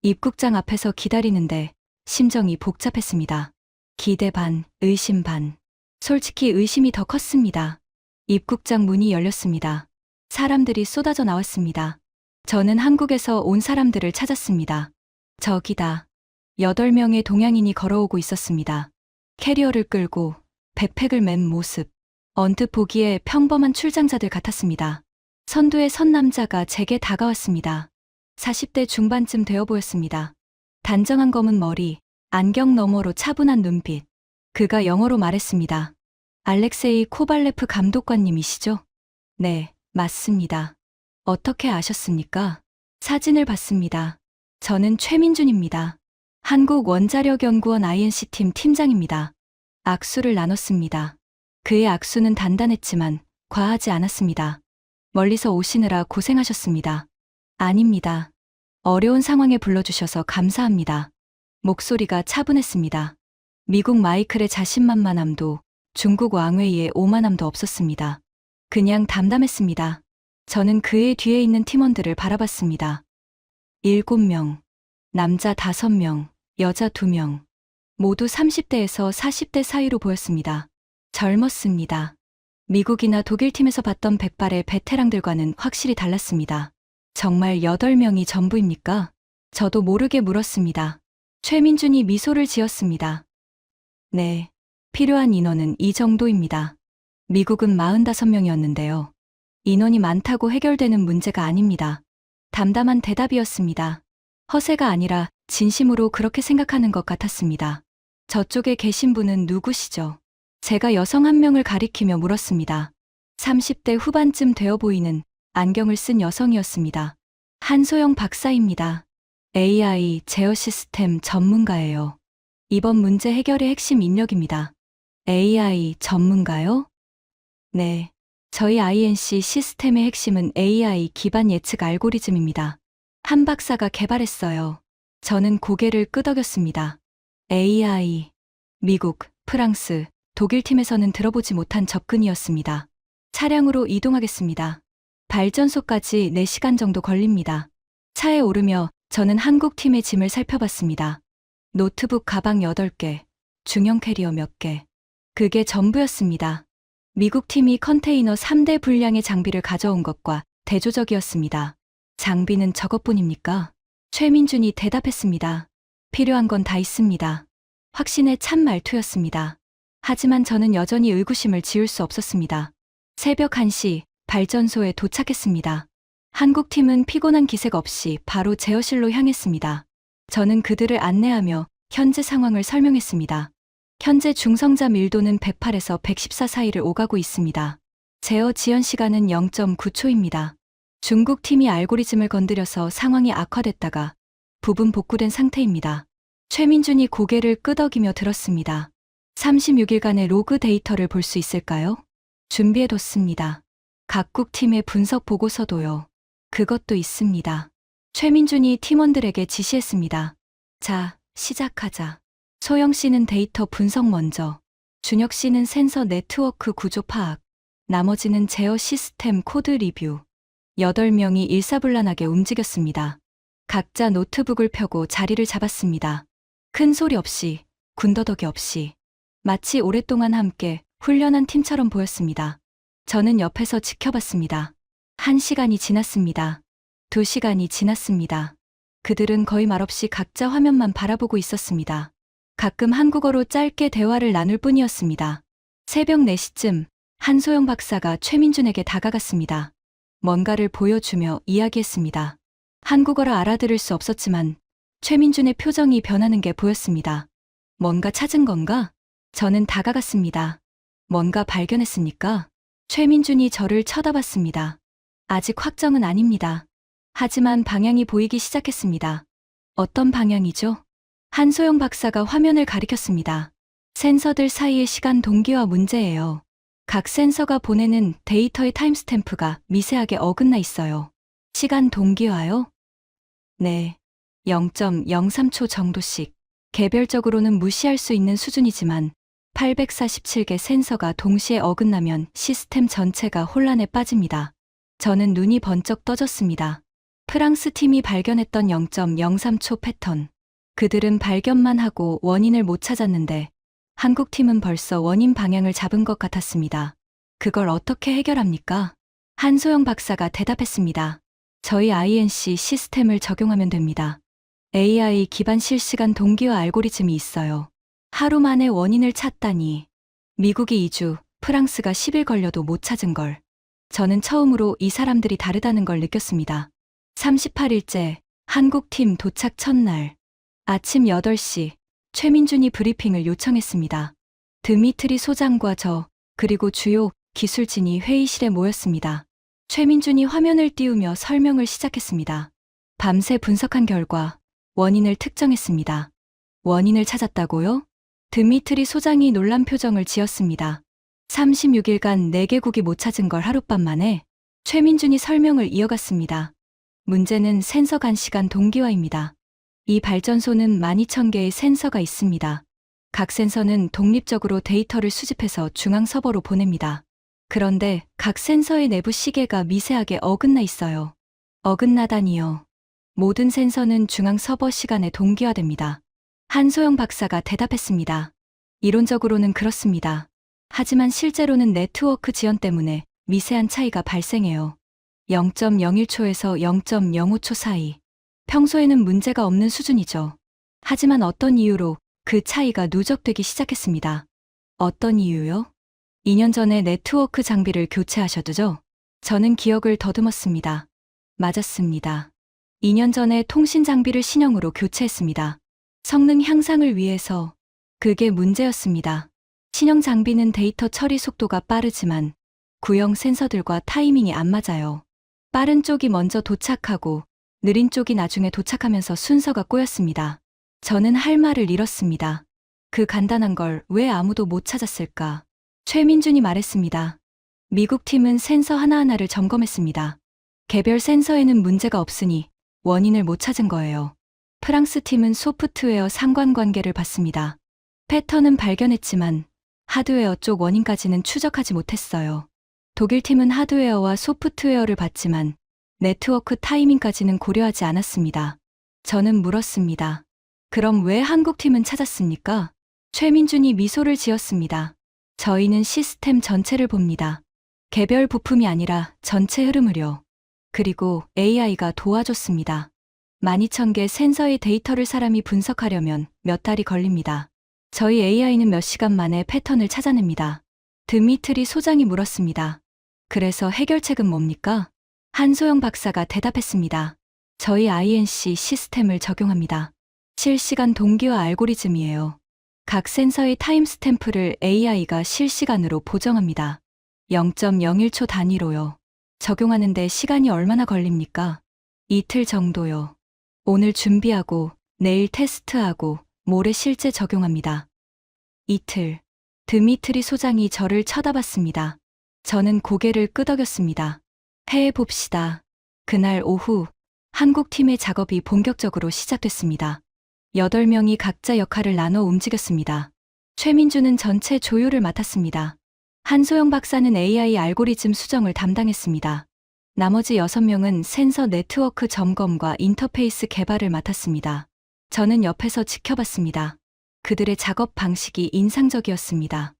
입국장 앞에서 기다리는데 심정이 복잡했습니다. 기대 반, 의심 반. 솔직히 의심이 더 컸습니다. 입국장 문이 열렸습니다. 사람들이 쏟아져 나왔습니다. 저는 한국에서 온 사람들을 찾았습니다. 저기다. 8명의 동양인이 걸어오고 있었습니다. 캐리어를 끌고 백팩을 맨 모습. 언뜻 보기에 평범한 출장자들 같았습니다. 선두에 선 남자가 제게 다가왔습니다. 40대 중반쯤 되어 보였습니다. 단정한 검은 머리, 안경 너머로 차분한 눈빛. 그가 영어로 말했습니다. 알렉세이 코발레프 감독관님이시죠? 네, 맞습니다. 어떻게 아셨습니까? 사진을 봤습니다. 저는 최민준입니다. 한국원자력연구원 INC팀 팀장입니다. 악수를 나눴습니다. 그의 악수는 단단했지만 과하지 않았습니다. 멀리서 오시느라 고생하셨습니다. 아닙니다. 어려운 상황에 불러주셔서 감사합니다. 목소리가 차분했습니다. 미국 마이클의 자신만만함도 중국 왕웨이의 오만함도 없었습니다. 그냥 담담했습니다. 저는 그의 뒤에 있는 팀원들을 바라봤습니다. 7명, 남자 5명, 여자 2명. 모두 30대에서 40대 사이로 보였습니다. 젊었습니다. 미국이나 독일 팀에서 봤던 백발의 베테랑들과는 확실히 달랐습니다. 정말 8명이 전부입니까? 저도 모르게 물었습니다. 최민준이 미소를 지었습니다. 네, 필요한 인원은 이 정도입니다. 미국은 45명이었는데요. 인원이 많다고 해결되는 문제가 아닙니다. 담담한 대답이었습니다. 허세가 아니라 진심으로 그렇게 생각하는 것 같았습니다. 저쪽에 계신 분은 누구시죠? 제가 여성 한 명을 가리키며 물었습니다. 30대 후반쯤 되어 보이는 안경을 쓴 여성이었습니다. 한소영 박사입니다. AI 제어 시스템 전문가예요. 이번 문제 해결의 핵심 인력입니다. AI 전문가요? 네. 저희 INC 시스템의 핵심은 AI 기반 예측 알고리즘입니다. 한 박사가 개발했어요. 저는 고개를 끄덕였습니다. AI. 미국, 프랑스, 독일 팀에서는 들어보지 못한 접근이었습니다. 차량으로 이동하겠습니다. 발전소까지 4시간 정도 걸립니다. 차에 오르며 저는 한국 팀의 짐을 살펴봤습니다. 노트북 가방 8개, 중형 캐리어 몇 개. 그게 전부였습니다. 미국 팀이 컨테이너 3대 분량의 장비를 가져온 것과 대조적이었습니다. 장비는 저것뿐입니까? 최민준이 대답했습니다. 필요한 건 다 있습니다. 확신에 찬 말투였습니다. 하지만 저는 여전히 의구심을 지울 수 없었습니다. 새벽 1시 발전소에 도착했습니다. 한국 팀은 피곤한 기색 없이 바로 제어실로 향했습니다. 저는 그들을 안내하며 현재 상황을 설명했습니다. 현재 중성자 밀도는 108에서 114 사이를 오가고 있습니다. 제어 지연 시간은 0.9초입니다. 중국 팀이 알고리즘을 건드려서 상황이 악화됐다가 부분 복구된 상태입니다. 최민준이 고개를 끄덕이며 들었습니다. 36일간의 로그 데이터를 볼 수 있을까요? 준비해뒀습니다. 각국 팀의 분석 보고서도요. 그것도 있습니다. 최민준이 팀원들에게 지시했습니다. 자, 시작하자. 소영 씨는 데이터 분석 먼저, 준혁 씨는 센서 네트워크 구조 파악, 나머지는 제어 시스템 코드 리뷰. 8명이 일사불란하게 움직였습니다. 각자 노트북을 펴고 자리를 잡았습니다. 큰 소리 없이, 군더더기 없이. 마치 오랫동안 함께 훈련한 팀처럼 보였습니다. 저는 옆에서 지켜봤습니다. 1시간이 지났습니다. 2시간이 지났습니다. 그들은 거의 말없이 각자 화면만 바라보고 있었습니다. 가끔 한국어로 짧게 대화를 나눌 뿐이었습니다. 새벽 4시쯤 한소영 박사가 최민준에게 다가갔습니다. 뭔가를 보여주며 이야기했습니다. 한국어라 알아들을 수 없었지만 최민준의 표정이 변하는 게 보였습니다. 뭔가 찾은 건가? 저는 다가갔습니다. 뭔가 발견했습니까? 최민준이 저를 쳐다봤습니다. 아직 확정은 아닙니다. 하지만 방향이 보이기 시작했습니다. 어떤 방향이죠? 한소영 박사가 화면을 가리켰습니다. 센서들 사이의 시간 동기화 문제예요. 각 센서가 보내는 데이터의 타임스탬프가 미세하게 어긋나 있어요. 시간 동기화요? 네. 0.03초 정도씩. 개별적으로는 무시할 수 있는 수준이지만 847개 센서가 동시에 어긋나면 시스템 전체가 혼란에 빠집니다. 저는 눈이 번쩍 떠졌습니다. 프랑스 팀이 발견했던 0.03초 패턴. 그들은 발견만 하고 원인을 못 찾았는데 한국 팀은 벌써 원인 방향을 잡은 것 같았습니다. 그걸 어떻게 해결합니까? 한소영 박사가 대답했습니다. 저희 INC 시스템을 적용하면 됩니다. AI 기반 실시간 동기화 알고리즘이 있어요. 하루 만에 원인을 찾다니. 미국이 2주, 프랑스가 10일 걸려도 못 찾은 걸. 저는 처음으로 이 사람들이 다르다는 걸 느꼈습니다. 38일째, 한국팀 도착 첫날. 아침 8시, 최민준이 브리핑을 요청했습니다. 드미트리 소장과 저, 그리고 주요 기술진이 회의실에 모였습니다. 최민준이 화면을 띄우며 설명을 시작했습니다. 밤새 분석한 결과 원인을 특정했습니다. 원인을 찾았다고요? 드미트리 소장이 놀란 표정을 지었습니다. 36일간 4개국이 못 찾은 걸 하룻밤 만에. 최민준이 설명을 이어갔습니다. 문제는 센서 간 시간 동기화입니다. 이 발전소는 12,000개의 센서가 있습니다. 각 센서는 독립적으로 데이터를 수집해서 중앙 서버로 보냅니다. 그런데 각 센서의 내부 시계가 미세하게 어긋나 있어요. 어긋나다니요. 모든 센서는 중앙 서버 시간에 동기화됩니다. 한소영 박사가 대답했습니다. 이론적으로는 그렇습니다. 하지만 실제로는 네트워크 지연 때문에 미세한 차이가 발생해요. 0.01초에서 0.05초 사이. 평소에는 문제가 없는 수준이죠. 하지만 어떤 이유로 그 차이가 누적되기 시작했습니다. 어떤 이유요? 2년 전에 네트워크 장비를 교체하셨죠? 저는 기억을 더듬었습니다. 맞았습니다. 2년 전에 통신 장비를 신형으로 교체했습니다. 성능 향상을 위해서. 그게 문제였습니다. 신형 장비는 데이터 처리 속도가 빠르지만 구형 센서들과 타이밍이 안 맞아요. 빠른 쪽이 먼저 도착하고 느린 쪽이 나중에 도착하면서 순서가 꼬였습니다. 저는 할 말을 잃었습니다. 그 간단한 걸 왜 아무도 못 찾았을까? 최민준이 말했습니다. 미국 팀은 센서 하나하나를 점검했습니다. 개별 센서에는 문제가 없으니 원인을 못 찾은 거예요. 프랑스 팀은 소프트웨어 상관관계를 봤습니다. 패턴은 발견했지만 하드웨어 쪽 원인까지는 추적하지 못했어요. 독일 팀은 하드웨어와 소프트웨어를 봤지만 네트워크 타이밍까지는 고려하지 않았습니다. 저는 물었습니다. 그럼 왜 한국 팀은 찾았습니까? 최민준이 미소를 지었습니다. 저희는 시스템 전체를 봅니다. 개별 부품이 아니라 전체 흐름을요. 그리고 AI가 도와줬습니다. 12,000개 센서의 데이터를 사람이 분석하려면 몇 달이 걸립니다. 저희 AI는 몇 시간 만에 패턴을 찾아냅니다. 드미트리 소장이 물었습니다. 그래서 해결책은 뭡니까? 한소영 박사가 대답했습니다. 저희 INC 시스템을 적용합니다. 실시간 동기화 알고리즘이에요. 각 센서의 타임스탬프를 AI가 실시간으로 보정합니다. 0.01초 단위로요. 적용하는데 시간이 얼마나 걸립니까? 이틀 정도요. 오늘 준비하고 내일 테스트하고 모레 실제 적용합니다. 이틀. 드미트리 소장이 저를 쳐다봤습니다. 저는 고개를 끄덕였습니다. 해봅시다. 그날 오후 한국 팀의 작업이 본격적으로 시작됐습니다. 8명이 각자 역할을 나눠 움직였습니다. 최민주는 전체 조율을 맡았습니다. 한소영 박사는 AI 알고리즘 수정을 담당했습니다. 나머지 6명은 센서 네트워크 점검과 인터페이스 개발을 맡았습니다. 저는 옆에서 지켜봤습니다. 그들의 작업 방식이 인상적이었습니다.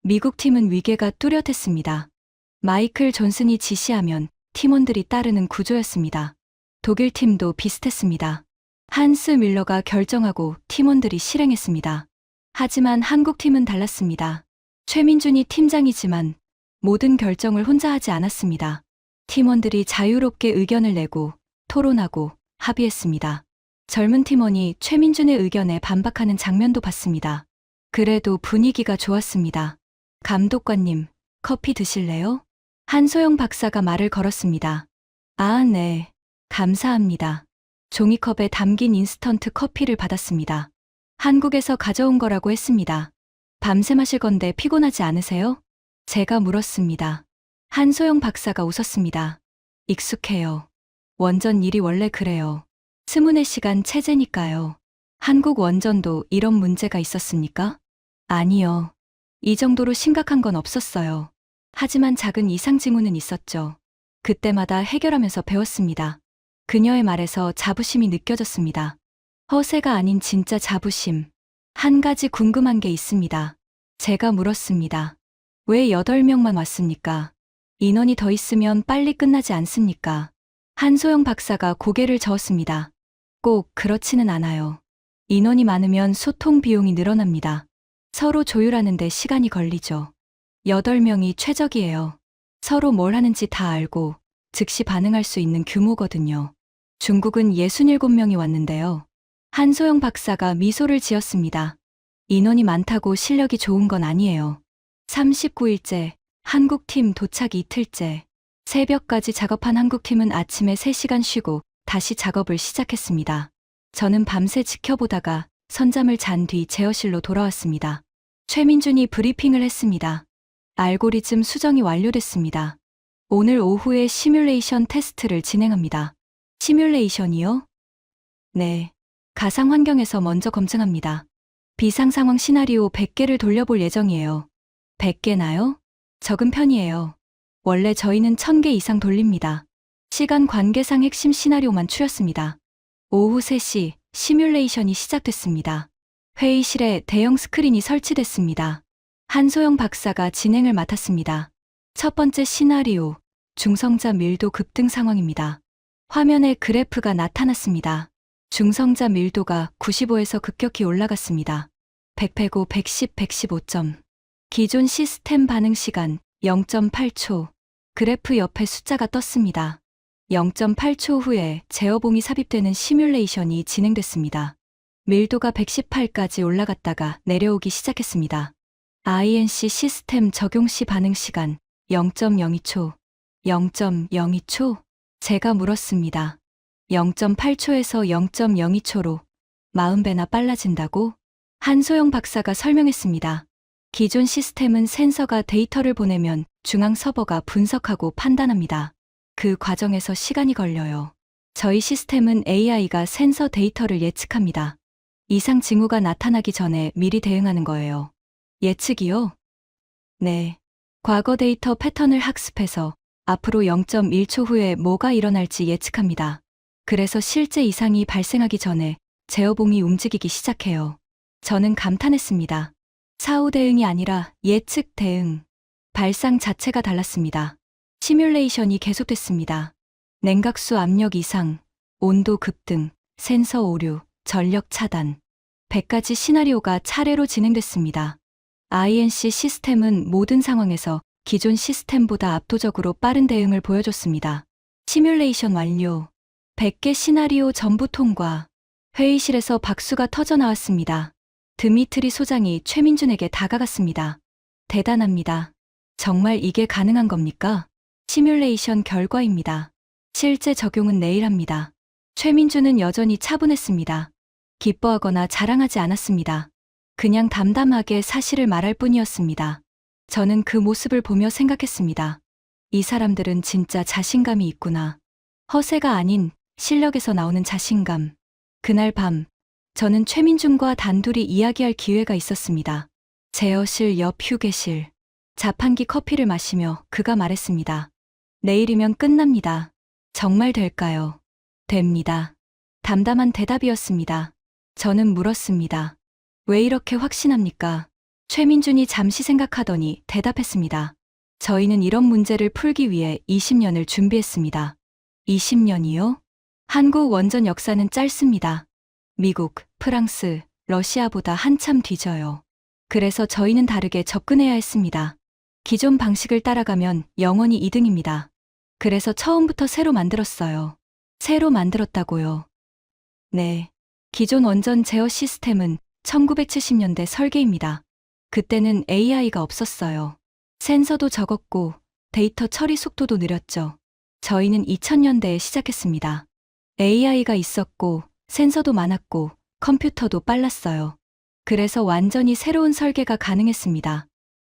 미국 팀은 위계가 뚜렷했습니다. 마이클 존슨이 지시하면 팀원들이 따르는 구조였습니다. 독일 팀도 비슷했습니다. 한스 밀러가 결정하고 팀원들이 실행했습니다. 하지만 한국 팀은 달랐습니다. 최민준이 팀장이지만 모든 결정을 혼자 하지 않았습니다. 팀원들이 자유롭게 의견을 내고 토론하고 합의했습니다. 젊은 팀원이 최민준의 의견에 반박하는 장면도 봤습니다. 그래도 분위기가 좋았습니다. 감독관님, 커피 드실래요? 한소영 박사가 말을 걸었습니다. 아, 네. 감사합니다. 종이컵에 담긴 인스턴트 커피를 받았습니다. 한국에서 가져온 거라고 했습니다. 밤새 마실 건데 피곤하지 않으세요? 제가 물었습니다. 한소영 박사가 웃었습니다. 익숙해요. 원전 일이 원래 그래요. 24시간 체제니까요. 한국 원전도 이런 문제가 있었습니까? 아니요. 이 정도로 심각한 건 없었어요. 하지만 작은 이상 징후는 있었죠. 그때마다 해결하면서 배웠습니다. 그녀의 말에서 자부심이 느껴졌습니다. 허세가 아닌 진짜 자부심. 한 가지 궁금한 게 있습니다. 제가 물었습니다. 왜 8명만 왔습니까? 인원이 더 있으면 빨리 끝나지 않습니까? 한소영 박사가 고개를 저었습니다. 꼭 그렇지는 않아요. 인원이 많으면 소통 비용이 늘어납니다. 서로 조율하는데 시간이 걸리죠. 8명이 최적이에요. 서로 뭘 하는지 다 알고 즉시 반응할 수 있는 규모거든요. 중국은 67명이 왔는데요. 한소영 박사가 미소를 지었습니다. 인원이 많다고 실력이 좋은 건 아니에요. 39일째, 한국팀 도착 이틀째. 새벽까지 작업한 한국팀은 아침에 3시간 쉬고 다시 작업을 시작했습니다. 저는 밤새 지켜보다가 선잠을 잔 뒤 제어실로 돌아왔습니다. 최민준이 브리핑을 했습니다. 알고리즘 수정이 완료됐습니다. 오늘 오후에 시뮬레이션 테스트를 진행합니다. 시뮬레이션이요? 네. 가상 환경에서 먼저 검증합니다. 비상 상황 시나리오 100개를 돌려볼 예정이에요. 100개나요? 적은 편이에요. 원래 저희는 1000개 이상 돌립니다. 시간 관계상 핵심 시나리오만 추렸습니다. 오후 3시 시뮬레이션이 시작됐습니다. 회의실에 대형 스크린이 설치됐습니다. 한소영 박사가 진행을 맡았습니다. 첫 번째 시나리오, 중성자 밀도 급등 상황입니다. 화면에 그래프가 나타났습니다. 중성자 밀도가 95에서 급격히 올라갔습니다. 100, 110, 115점. 기존 시스템 반응 시간 0.8초. 그래프 옆에 숫자가 떴습니다. 0.8초 후에 제어봉이 삽입되는 시뮬레이션이 진행됐습니다. 밀도가 118까지 올라갔다가 내려오기 시작했습니다. INC 시스템 적용 시 반응 시간 0.02초. 0.02초? 제가 물었습니다. 0.8초에서 0.02초로 40배나 빨라진다고? 한소영 박사가 설명했습니다. 기존 시스템은 센서가 데이터를 보내면 중앙 서버가 분석하고 판단합니다. 그 과정에서 시간이 걸려요. 저희 시스템은 AI가 센서 데이터를 예측합니다. 이상 징후가 나타나기 전에 미리 대응하는 거예요. 예측이요? 네. 과거 데이터 패턴을 학습해서 앞으로 0.1초 후에 뭐가 일어날지 예측합니다. 그래서 실제 이상이 발생하기 전에 제어봉이 움직이기 시작해요. 저는 감탄했습니다. 사후 대응이 아니라 예측 대응. 발상 자체가 달랐습니다. 시뮬레이션이 계속됐습니다. 냉각수 압력 이상, 온도 급등, 센서 오류, 전력 차단. 100가지 시나리오가 차례로 진행됐습니다. INC 시스템은 모든 상황에서 기존 시스템보다 압도적으로 빠른 대응을 보여줬습니다. 시뮬레이션 완료. 100개 시나리오 전부 통과. 회의실에서 박수가 터져 나왔습니다. 드미트리 소장이 최민준에게 다가갔습니다. 대단합니다. 정말 이게 가능한 겁니까? 시뮬레이션 결과입니다. 실제 적용은 내일 합니다. 최민준은 여전히 차분했습니다. 기뻐하거나 자랑하지 않았습니다. 그냥 담담하게 사실을 말할 뿐이었습니다. 저는 그 모습을 보며 생각했습니다. 이 사람들은 진짜 자신감이 있구나. 허세가 아닌 실력에서 나오는 자신감. 그날 밤, 저는 최민준과 단둘이 이야기할 기회가 있었습니다. 제어실 옆 휴게실. 자판기 커피를 마시며 그가 말했습니다. 내일이면 끝납니다. 정말 될까요? 됩니다. 담담한 대답이었습니다. 저는 물었습니다. 왜 이렇게 확신합니까? 최민준이 잠시 생각하더니 대답했습니다. 저희는 이런 문제를 풀기 위해 20년을 준비했습니다. 20년이요? 한국 원전 역사는 짧습니다. 미국, 프랑스, 러시아보다 한참 뒤져요. 그래서 저희는 다르게 접근해야 했습니다. 기존 방식을 따라가면 영원히 2등입니다. 그래서 처음부터 새로 만들었어요. 새로 만들었다고요. 네. 기존 원전 제어 시스템은 1970년대 설계입니다. 그때는 AI가 없었어요. 센서도 적었고 데이터 처리 속도도 느렸죠. 저희는 2000년대에 시작했습니다. AI가 있었고 센서도 많았고 컴퓨터도 빨랐어요. 그래서 완전히 새로운 설계가 가능했습니다.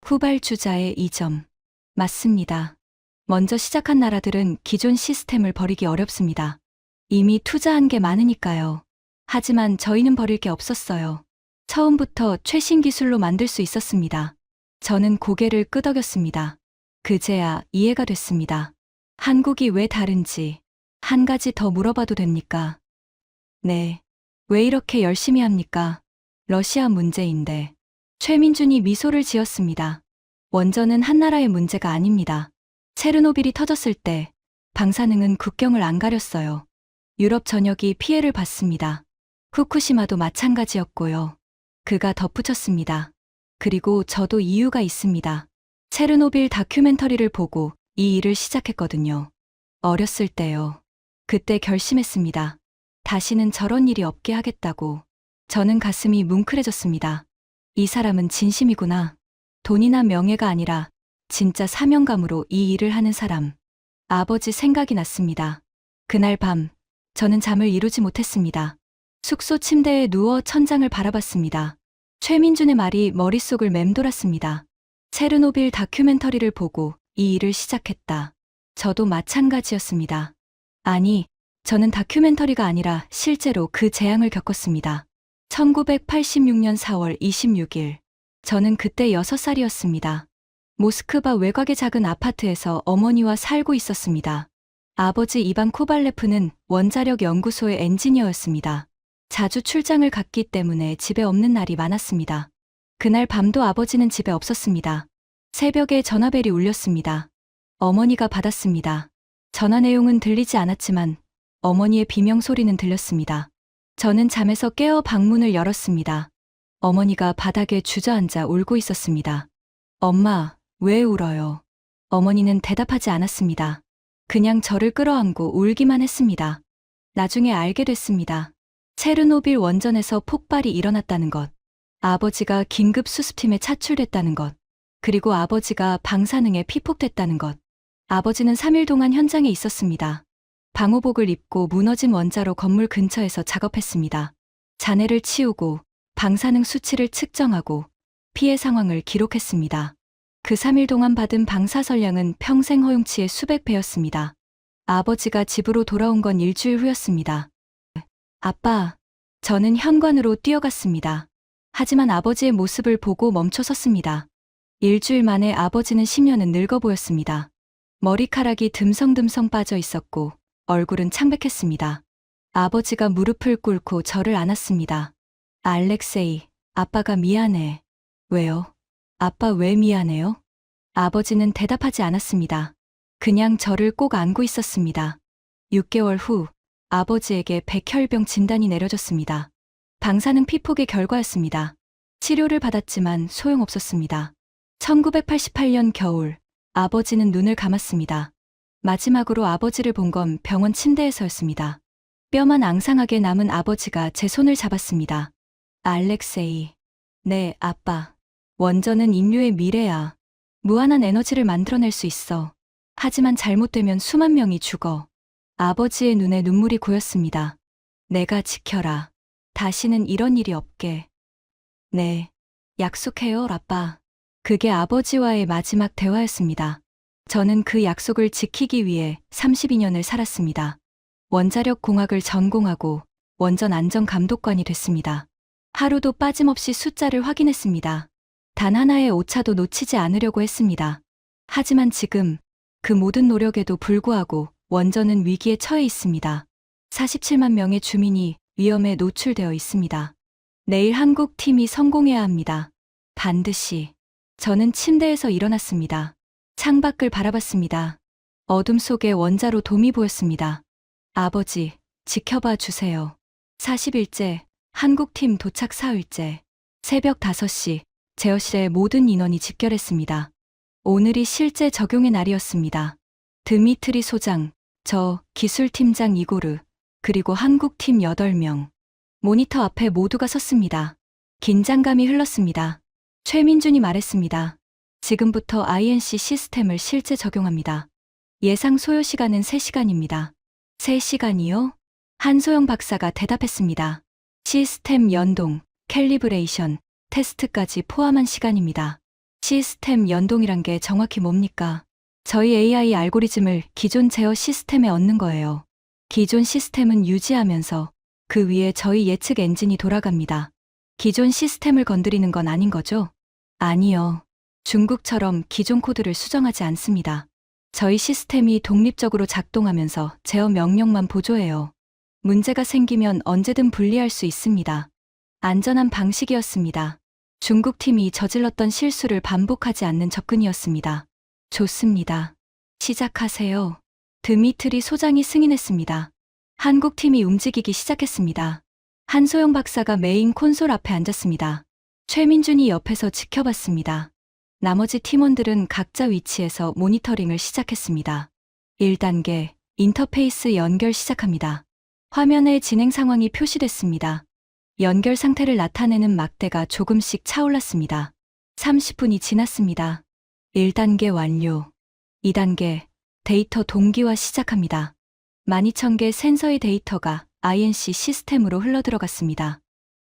후발주자의 이점. 맞습니다. 먼저 시작한 나라들은 기존 시스템을 버리기 어렵습니다. 이미 투자한 게 많으니까요. 하지만 저희는 버릴 게 없었어요. 처음부터 최신 기술로 만들 수 있었습니다. 저는 고개를 끄덕였습니다. 그제야 이해가 됐습니다. 한국이 왜 다른지 한 가지 더 물어봐도 됩니까? 네. 왜 이렇게 열심히 합니까? 러시아 문제인데. 최민준이 미소를 지었습니다. 원전은 한 나라의 문제가 아닙니다. 체르노빌이 터졌을 때 방사능은 국경을 안 가렸어요. 유럽 전역이 피해를 봤습니다. 후쿠시마도 마찬가지였고요. 그가 덧붙였습니다. 그리고 저도 이유가 있습니다. 체르노빌 다큐멘터리를 보고 이 일을 시작했거든요. 어렸을 때요. 그때 결심했습니다. 다시는 저런 일이 없게 하겠다고. 저는 가슴이 뭉클해졌습니다. 이 사람은 진심이구나. 돈이나 명예가 아니라 진짜 사명감으로 이 일을 하는 사람. 아버지 생각이 났습니다. 그날 밤, 저는 잠을 이루지 못했습니다. 숙소 침대에 누워 천장을 바라봤습니다. 최민준의 말이 머릿속을 맴돌았습니다. 체르노빌 다큐멘터리를 보고 이 일을 시작했다. 저도 마찬가지였습니다. 아니, 저는 다큐멘터리가 아니라 실제로 그 재앙을 겪었습니다. 1986년 4월 26일. 저는 그때 6살이었습니다. 모스크바 외곽의 작은 아파트에서 어머니와 살고 있었습니다. 아버지 이반 코발레프는 원자력 연구소의 엔지니어였습니다. 자주 출장을 갔기 때문에 집에 없는 날이 많았습니다. 그날 밤도 아버지는 집에 없었습니다. 새벽에 전화벨이 울렸습니다. 어머니가 받았습니다. 전화 내용은 들리지 않았지만 어머니의 비명 소리는 들렸습니다. 저는 잠에서 깨어 방문을 열었습니다. 어머니가 바닥에 주저앉아 울고 있었습니다. 엄마, 왜 울어요? 어머니는 대답하지 않았습니다. 그냥 저를 끌어안고 울기만 했습니다. 나중에 알게 됐습니다. 체르노빌 원전에서 폭발이 일어났다는 것. 아버지가 긴급 수습팀에 차출됐다는 것. 그리고 아버지가 방사능에 피폭됐다는 것. 아버지는 3일 동안 현장에 있었습니다. 방호복을 입고 무너진 원자로 건물 근처에서 작업했습니다. 잔해를 치우고 방사능 수치를 측정하고 피해 상황을 기록했습니다. 그 3일 동안 받은 방사선량은 평생 허용치의 수백 배였습니다. 아버지가 집으로 돌아온 건 일주일 후였습니다. 아빠, 저는 현관으로 뛰어갔습니다. 하지만 아버지의 모습을 보고 멈춰섰습니다. 일주일 만에 아버지는 10년은 늙어 보였습니다. 머리카락이 듬성듬성 빠져 있었고 얼굴은 창백했습니다. 아버지가 무릎을 꿇고 저를 안았습니다. 알렉세이, 아빠가 미안해. 왜요? 아빠 왜 미안해요? 아버지는 대답하지 않았습니다. 그냥 저를 꼭 안고 있었습니다. 6개월 후 아버지에게 백혈병 진단이 내려졌습니다. 방사능 피폭의 결과였습니다. 치료를 받았지만 소용없었습니다. 1988년 겨울 아버지는 눈을 감았습니다. 마지막으로 아버지를 본 건 병원 침대에서였습니다. 뼈만 앙상하게 남은 아버지가 제 손을 잡았습니다. 알렉세이. 네, 아빠. 원전은 인류의 미래야. 무한한 에너지를 만들어낼 수 있어. 하지만 잘못되면 수만 명이 죽어. 아버지의 눈에 눈물이 고였습니다. 내가 지켜라. 다시는 이런 일이 없게. 네. 약속해요, 아빠. 그게 아버지와의 마지막 대화였습니다. 저는 그 약속을 지키기 위해 32년을 살았습니다. 원자력 공학을 전공하고 원전 안전 감독관이 됐습니다. 하루도 빠짐없이 숫자를 확인했습니다. 단 하나의 오차도 놓치지 않으려고 했습니다. 하지만 지금 그 모든 노력에도 불구하고 원전은 위기에 처해 있습니다. 47만 명의 주민이 위험에 노출되어 있습니다. 내일 한국 팀이 성공해야 합니다. 반드시. 저는 침대에서 일어났습니다. 창밖을 바라봤습니다. 어둠 속에 원자로 돔이 보였습니다. 아버지, 지켜봐 주세요. 40일째, 한국팀 도착 4일째. 새벽 5시, 제어실에 모든 인원이 집결했습니다. 오늘이 실제 적용의 날이었습니다. 드미트리 소장, 저, 기술팀장 이고르, 그리고 한국팀 8명. 모니터 앞에 모두가 섰습니다. 긴장감이 흘렀습니다. 최민준이 말했습니다. 지금부터 INC 시스템을 실제 적용합니다. 예상 소요 시간은 3시간입니다. 3시간이요? 한소영 박사가 대답했습니다. 시스템 연동, 캘리브레이션, 테스트까지 포함한 시간입니다. 시스템 연동이란 게 정확히 뭡니까? 저희 AI 알고리즘을 기존 제어 시스템에 얻는 거예요. 기존 시스템은 유지하면서 그 위에 저희 예측 엔진이 돌아갑니다. 기존 시스템을 건드리는 건 아닌 거죠? 아니요. 중국처럼 기존 코드를 수정하지 않습니다. 저희 시스템이 독립적으로 작동하면서 제어 명령만 보조해요. 문제가 생기면 언제든 분리할 수 있습니다. 안전한 방식이었습니다. 중국 팀이 저질렀던 실수를 반복하지 않는 접근이었습니다. 좋습니다. 시작하세요. 드미트리 소장이 승인했습니다. 한국 팀이 움직이기 시작했습니다. 한소영 박사가 메인 콘솔 앞에 앉았습니다. 최민준이 옆에서 지켜봤습니다. 나머지 팀원들은 각자 위치에서 모니터링을 시작했습니다. 1단계, 인터페이스 연결 시작합니다. 화면에 진행 상황이 표시됐습니다. 연결 상태를 나타내는 막대가 조금씩 차올랐습니다. 30분이 지났습니다. 1단계 완료. 2단계, 데이터 동기화 시작합니다. 12,000개 센서의 데이터가 INC 시스템으로 흘러들어갔습니다.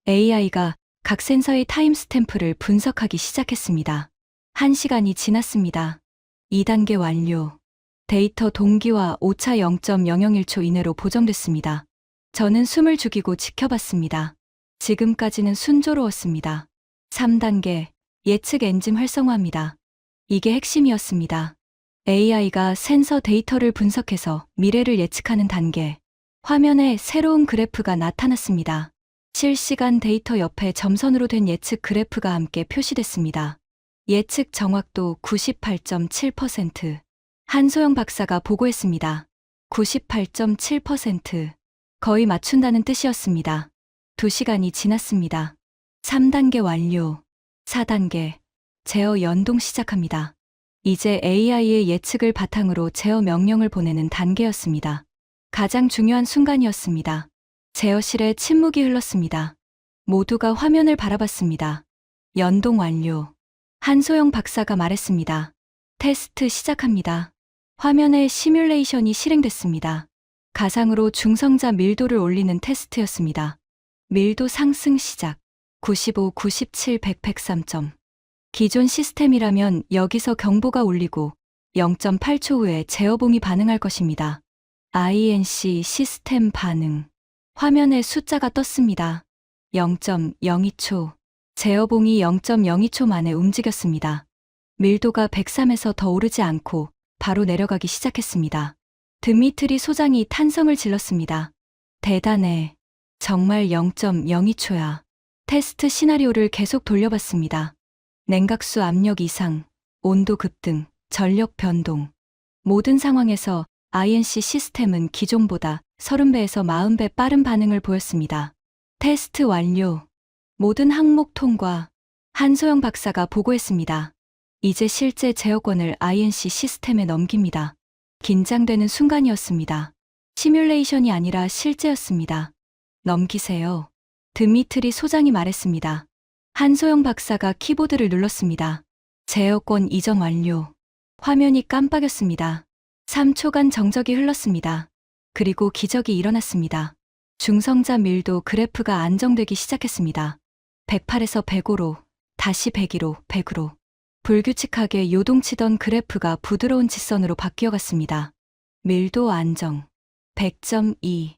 AI가 각 센서의 타임스탬프를 분석하기 시작했습니다. 1시간이 지났습니다. 2단계 완료. 데이터 동기화 오차 0.001초 이내로 보정됐습니다. 저는 숨을 죽이고 지켜봤습니다. 지금까지는 순조로웠습니다. 3단계, 예측 엔진 활성화합니다. 이게 핵심이었습니다. AI가 센서 데이터를 분석해서 미래를 예측하는 단계. 화면에 새로운 그래프가 나타났습니다. 실시간 데이터 옆에 점선으로 된 예측 그래프가 함께 표시됐습니다. 예측 정확도 98.7%. 한소영 박사가 보고했습니다. 98.7%. 거의 맞춘다는 뜻이었습니다. 2시간이 지났습니다. 3단계 완료. 4단계. 제어 연동 시작합니다. 이제 AI의 예측을 바탕으로 제어 명령을 보내는 단계였습니다. 가장 중요한 순간이었습니다. 제어실에 침묵이 흘렀습니다. 모두가 화면을 바라봤습니다. 연동 완료. 한소영 박사가 말했습니다. 테스트 시작합니다. 화면에 시뮬레이션이 실행됐습니다. 가상으로 중성자 밀도를 올리는 테스트였습니다. 밀도 상승 시작. 95, 97, 100, 103점. 기존 시스템이라면 여기서 경보가 울리고 0.8초 후에 제어봉이 반응할 것입니다. INC 시스템 반응. 화면에 숫자가 떴습니다. 0.02초. 제어봉이 0.02초 만에 움직였습니다. 밀도가 103에서 더 오르지 않고 바로 내려가기 시작했습니다. 드미트리 소장이 탄성을 질렀습니다. 대단해. 정말 0.02초야. 테스트 시나리오를 계속 돌려봤습니다. 냉각수 압력 이상, 온도 급등, 전력 변동. 모든 상황에서 INC 시스템은 기존보다 30배에서 40배 빠른 반응을 보였습니다. 테스트 완료. 모든 항목 통과. 한소영 박사가 보고했습니다. 이제 실제 제어권을 INC 시스템에 넘깁니다. 긴장되는 순간이었습니다. 시뮬레이션이 아니라 실제였습니다. 넘기세요. 드미트리 소장이 말했습니다. 한소영 박사가 키보드를 눌렀습니다. 제어권 이전 완료. 화면이 깜빡였습니다. 3초간 정적이 흘렀습니다. 그리고 기적이 일어났습니다. 중성자 밀도 그래프가 안정되기 시작했습니다. 108에서 105로, 다시 102로, 100으로. 불규칙하게 요동치던 그래프가 부드러운 직선으로 바뀌어갔습니다. 밀도 안정. 100.2.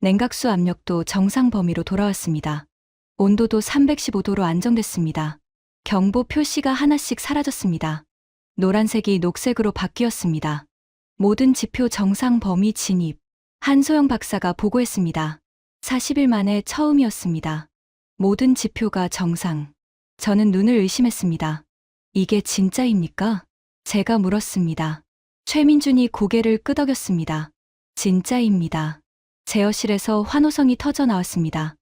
냉각수 압력도 정상 범위로 돌아왔습니다. 온도도 315도로 안정됐습니다. 경보 표시가 하나씩 사라졌습니다. 노란색이 녹색으로 바뀌었습니다. 모든 지표 정상 범위 진입. 한소영 박사가 보고했습니다. 40일 만에 처음이었습니다. 모든 지표가 정상. 저는 눈을 의심했습니다. 이게 진짜입니까? 제가 물었습니다. 최민준이 고개를 끄덕였습니다. 진짜입니다. 제어실에서 환호성이 터져 나왔습니다.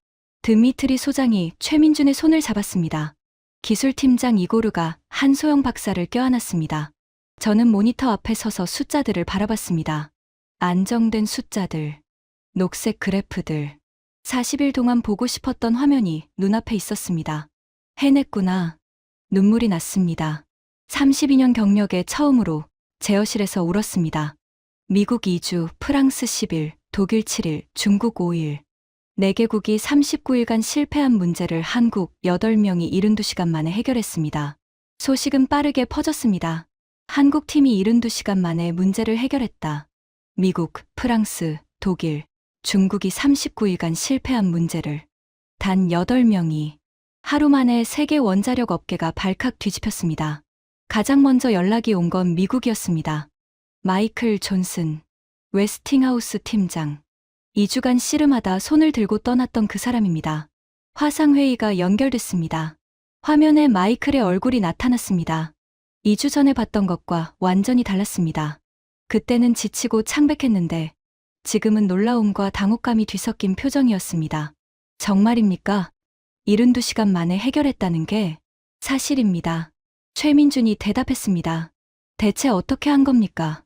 드미트리 소장이 최민준의 손을 잡았습니다. 기술팀장 이고르가 한소영 박사를 껴안았습니다. 저는 모니터 앞에 서서 숫자들을 바라봤습니다. 안정된 숫자들, 녹색 그래프들. 40일 동안 보고 싶었던 화면이 눈앞에 있었습니다. 해냈구나. 눈물이 났습니다. 32년 경력에 처음으로 제어실에서 울었습니다. 미국 2주, 프랑스 10일, 독일 7일, 중국 5일. 4개국이 39일간 실패한 문제를 한국 8명이 72시간 만에 해결했습니다. 소식은 빠르게 퍼졌습니다. 한국 팀이 72시간 만에 문제를 해결했다. 미국, 프랑스, 독일, 중국이 39일간 실패한 문제를 단 8명이 하루 만에 세계 원자력 업계가 발칵 뒤집혔습니다. 가장 먼저 연락이 온 건 미국이었습니다. 마이클 존슨, 웨스팅하우스 팀장. 2주간 씨름하다 손을 들고 떠났던 그 사람입니다. 화상회의가 연결됐습니다. 화면에 마이클의 얼굴이 나타났습니다. 2주 전에 봤던 것과 완전히 달랐습니다. 그때는 지치고 창백했는데 지금은 놀라움과 당혹감이 뒤섞인 표정이었습니다. 정말입니까? 72시간 만에 해결했다는 게 사실입니다. 최민준이 대답했습니다. 대체 어떻게 한 겁니까?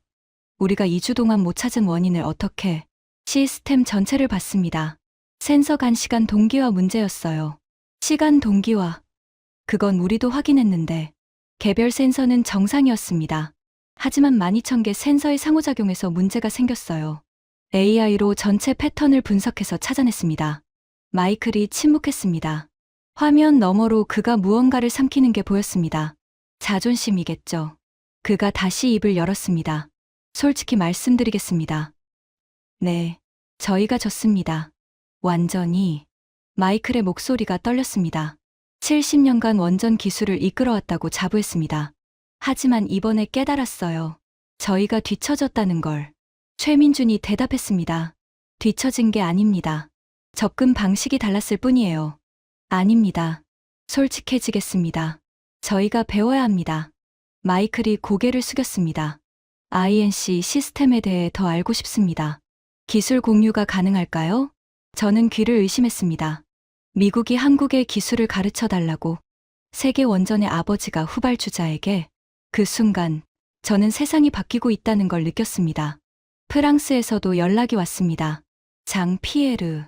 우리가 2주 동안 못 찾은 원인을 어떻게... 시스템 전체를 봤습니다. 센서 간 시간 동기화 문제였어요. 시간 동기화. 그건 우리도 확인했는데 개별 센서는 정상이었습니다. 하지만 12,000개 센서의 상호작용에서 문제가 생겼어요. AI로 전체 패턴을 분석해서 찾아냈습니다. 마이클이 침묵했습니다. 화면 너머로 그가 무언가를 삼키는 게 보였습니다. 자존심이겠죠. 그가 다시 입을 열었습니다. 솔직히 말씀드리겠습니다. 네, 저희가 졌습니다. 완전히. 마이클의 목소리가 떨렸습니다. 70년간 원전 기술을 이끌어왔다고 자부했습니다. 하지만 이번에 깨달았어요. 저희가 뒤처졌다는 걸. 최민준이 대답했습니다. 뒤처진 게 아닙니다. 접근 방식이 달랐을 뿐이에요. 아닙니다. 솔직해지겠습니다. 저희가 배워야 합니다. 마이클이 고개를 숙였습니다. INC 시스템에 대해 더 알고 싶습니다. 기술 공유가 가능할까요? 저는 귀를 의심했습니다. 미국이 한국의 기술을 가르쳐 달라고 세계 원전의 아버지가 후발주자에게 그 순간 저는 세상이 바뀌고 있다는 걸 느꼈습니다. 프랑스에서도 연락이 왔습니다. 장 피에르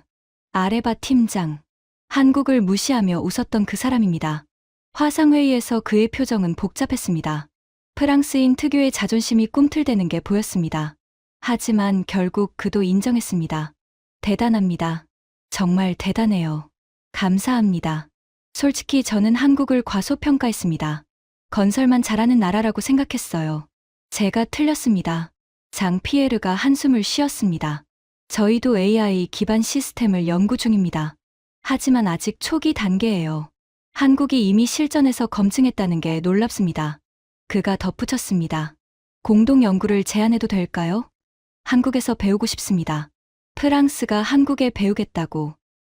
아레바 팀장. 한국을 무시하며 웃었던 그 사람입니다. 화상회의에서 그의 표정은 복잡했습니다. 프랑스인 특유의 자존심이 꿈틀대는 게 보였습니다. 하지만 결국 그도 인정했습니다. 대단합니다. 정말 대단해요. 감사합니다. 솔직히 저는 한국을 과소평가했습니다. 건설만 잘하는 나라라고 생각했어요. 제가 틀렸습니다. 장 피에르가 한숨을 쉬었습니다. 저희도 AI 기반 시스템을 연구 중입니다. 하지만 아직 초기 단계예요. 한국이 이미 실전에서 검증했다는 게 놀랍습니다. 그가 덧붙였습니다. 공동 연구를 제안해도 될까요? 한국에서 배우고 싶습니다. 프랑스가 한국에 배우겠다고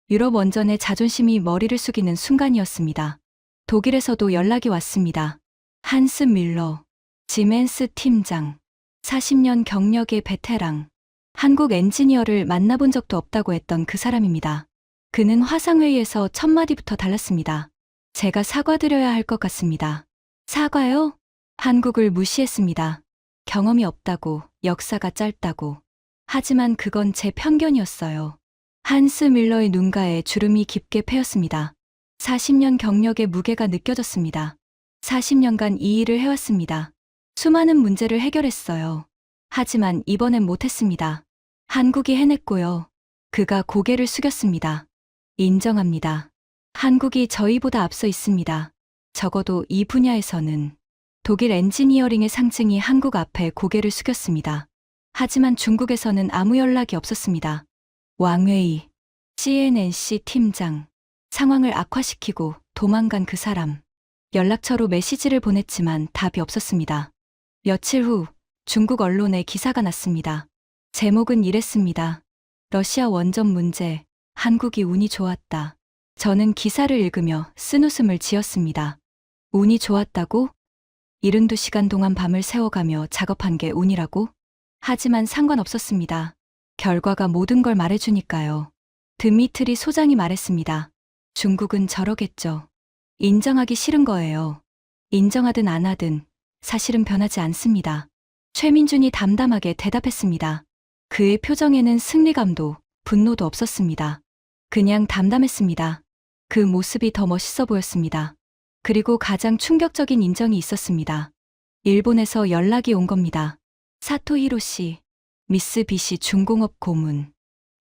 유럽 원전의 자존심이 머리를 숙이는 순간이었습니다. 독일에서도 연락이 왔습니다. 한스 밀러, 지멘스 팀장, 40년 경력의 베테랑, 한국 엔지니어를 만나본 적도 없다고 했던 그 사람입니다. 그는 화상회의에서 첫 마디부터 달랐습니다. 제가 사과드려야 할 것 같습니다. 사과요? 한국을 무시했습니다. 경험이 없다고, 역사가 짧다고. 하지만 그건 제 편견이었어요. 한스 밀러의 눈가에 주름이 깊게 패였습니다. 40년 경력의 무게가 느껴졌습니다. 40년간 이 일을 해왔습니다. 수많은 문제를 해결했어요. 하지만 이번엔 못했습니다. 한국이 해냈고요. 그가 고개를 숙였습니다. 인정합니다. 한국이 저희보다 앞서 있습니다. 적어도 이 분야에서는. 독일 엔지니어링의 상층이 한국 앞에 고개를 숙였습니다. 하지만 중국에서는 아무 연락이 없었습니다. 왕웨이, CNNC 팀장. 상황을 악화시키고 도망간 그 사람. 연락처로 메시지를 보냈지만 답이 없었습니다. 며칠 후 중국 언론에 기사가 났습니다. 제목은 이랬습니다. 러시아 원전 문제, 한국이 운이 좋았다. 저는 기사를 읽으며 쓴웃음을 지었습니다. 운이 좋았다고? 72시간 동안 밤을 새워가며 작업한 게 운이라고? 하지만 상관없었습니다. 결과가 모든 걸 말해주니까요. 드미트리 소장이 말했습니다. 중국은 저러겠죠. 인정하기 싫은 거예요. 인정하든 안 하든 사실은 변하지 않습니다. 최민준이 담담하게 대답했습니다. 그의 표정에는 승리감도 분노도 없었습니다. 그냥 담담했습니다. 그 모습이 더 멋있어 보였습니다. 그리고 가장 충격적인 인정이 있었습니다. 일본에서 연락이 온 겁니다. 사토 히로시, 미쓰비시 중공업 고문.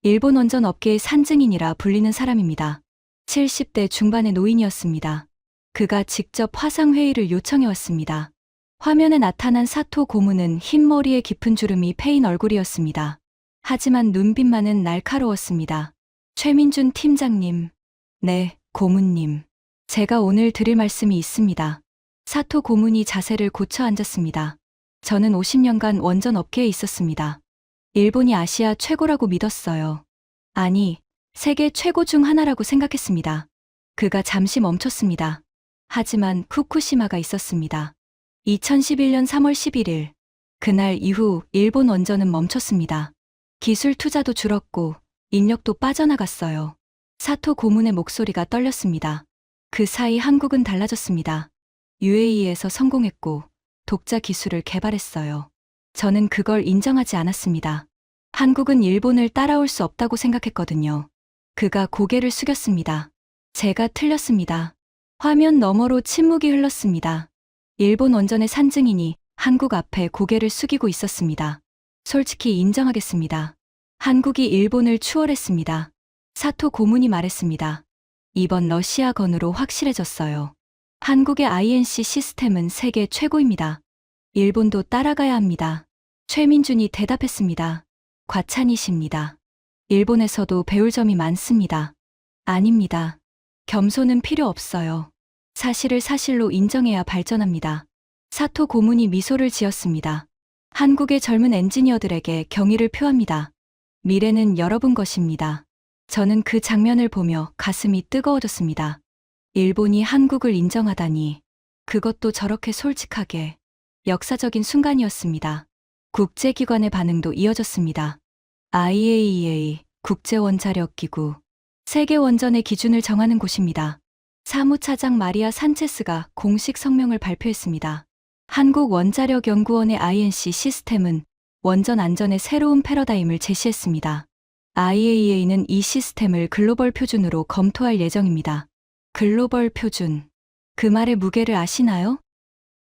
일본 원전 업계의 산증인이라 불리는 사람입니다. 70대 중반의 노인이었습니다. 그가 직접 화상회의를 요청해 왔습니다. 화면에 나타난 사토 고문은 흰 머리에 깊은 주름이 패인 얼굴이었습니다. 하지만 눈빛만은 날카로웠습니다. 최민준 팀장님. 네, 고문님. 제가 오늘 드릴 말씀이 있습니다. 사토 고문이 자세를 고쳐 앉았습니다. 저는 50년간 원전 업계에 있었습니다. 일본이 아시아 최고라고 믿었어요. 아니, 세계 최고 중 하나라고 생각했습니다. 그가 잠시 멈췄습니다. 하지만 후쿠시마가 있었습니다. 2011년 3월 11일. 그날 이후 일본 원전은 멈췄습니다. 기술 투자도 줄었고 인력도 빠져나갔어요. 사토 고문의 목소리가 떨렸습니다. 그 사이 한국은 달라졌습니다. UAE에서 성공했고 독자 기술을 개발했어요. 저는 그걸 인정하지 않았습니다. 한국은 일본을 따라올 수 없다고 생각했거든요. 그가 고개를 숙였습니다. 제가 틀렸습니다. 화면 너머로 침묵이 흘렀습니다. 일본 원전의 산증인이 한국 앞에 고개를 숙이고 있었습니다. 솔직히 인정하겠습니다. 한국이 일본을 추월했습니다. 사토 고문이 말했습니다. 이번 러시아건으로 확실해졌어요. 한국의 INC 시스템은 세계 최고입니다. 일본도 따라가야 합니다. 최민준이 대답했습니다. 과찬이십니다. 일본에서도 배울 점이 많습니다. 아닙니다. 겸손은 필요 없어요. 사실을 사실로 인정해야 발전합니다. 사토 고문이 미소를 지었습니다. 한국의 젊은 엔지니어들에게 경의를 표합니다. 미래는 여러분 것입니다. 저는 그 장면을 보며 가슴이 뜨거워졌습니다. 일본이 한국을 인정하다니. 그것도 저렇게 솔직하게. 역사적인 순간이었습니다. 국제기관의 반응도 이어졌습니다. IAEA, 국제원자력기구, 세계 원전의 기준을 정하는 곳입니다. 사무차장 마리아 산체스가 공식 성명을 발표했습니다. 한국원자력연구원의 INC 시스템은 원전 안전의 새로운 패러다임을 제시했습니다. IAEA는 이 시스템을 글로벌 표준으로 검토할 예정입니다. 글로벌 표준. 그 말의 무게를 아시나요?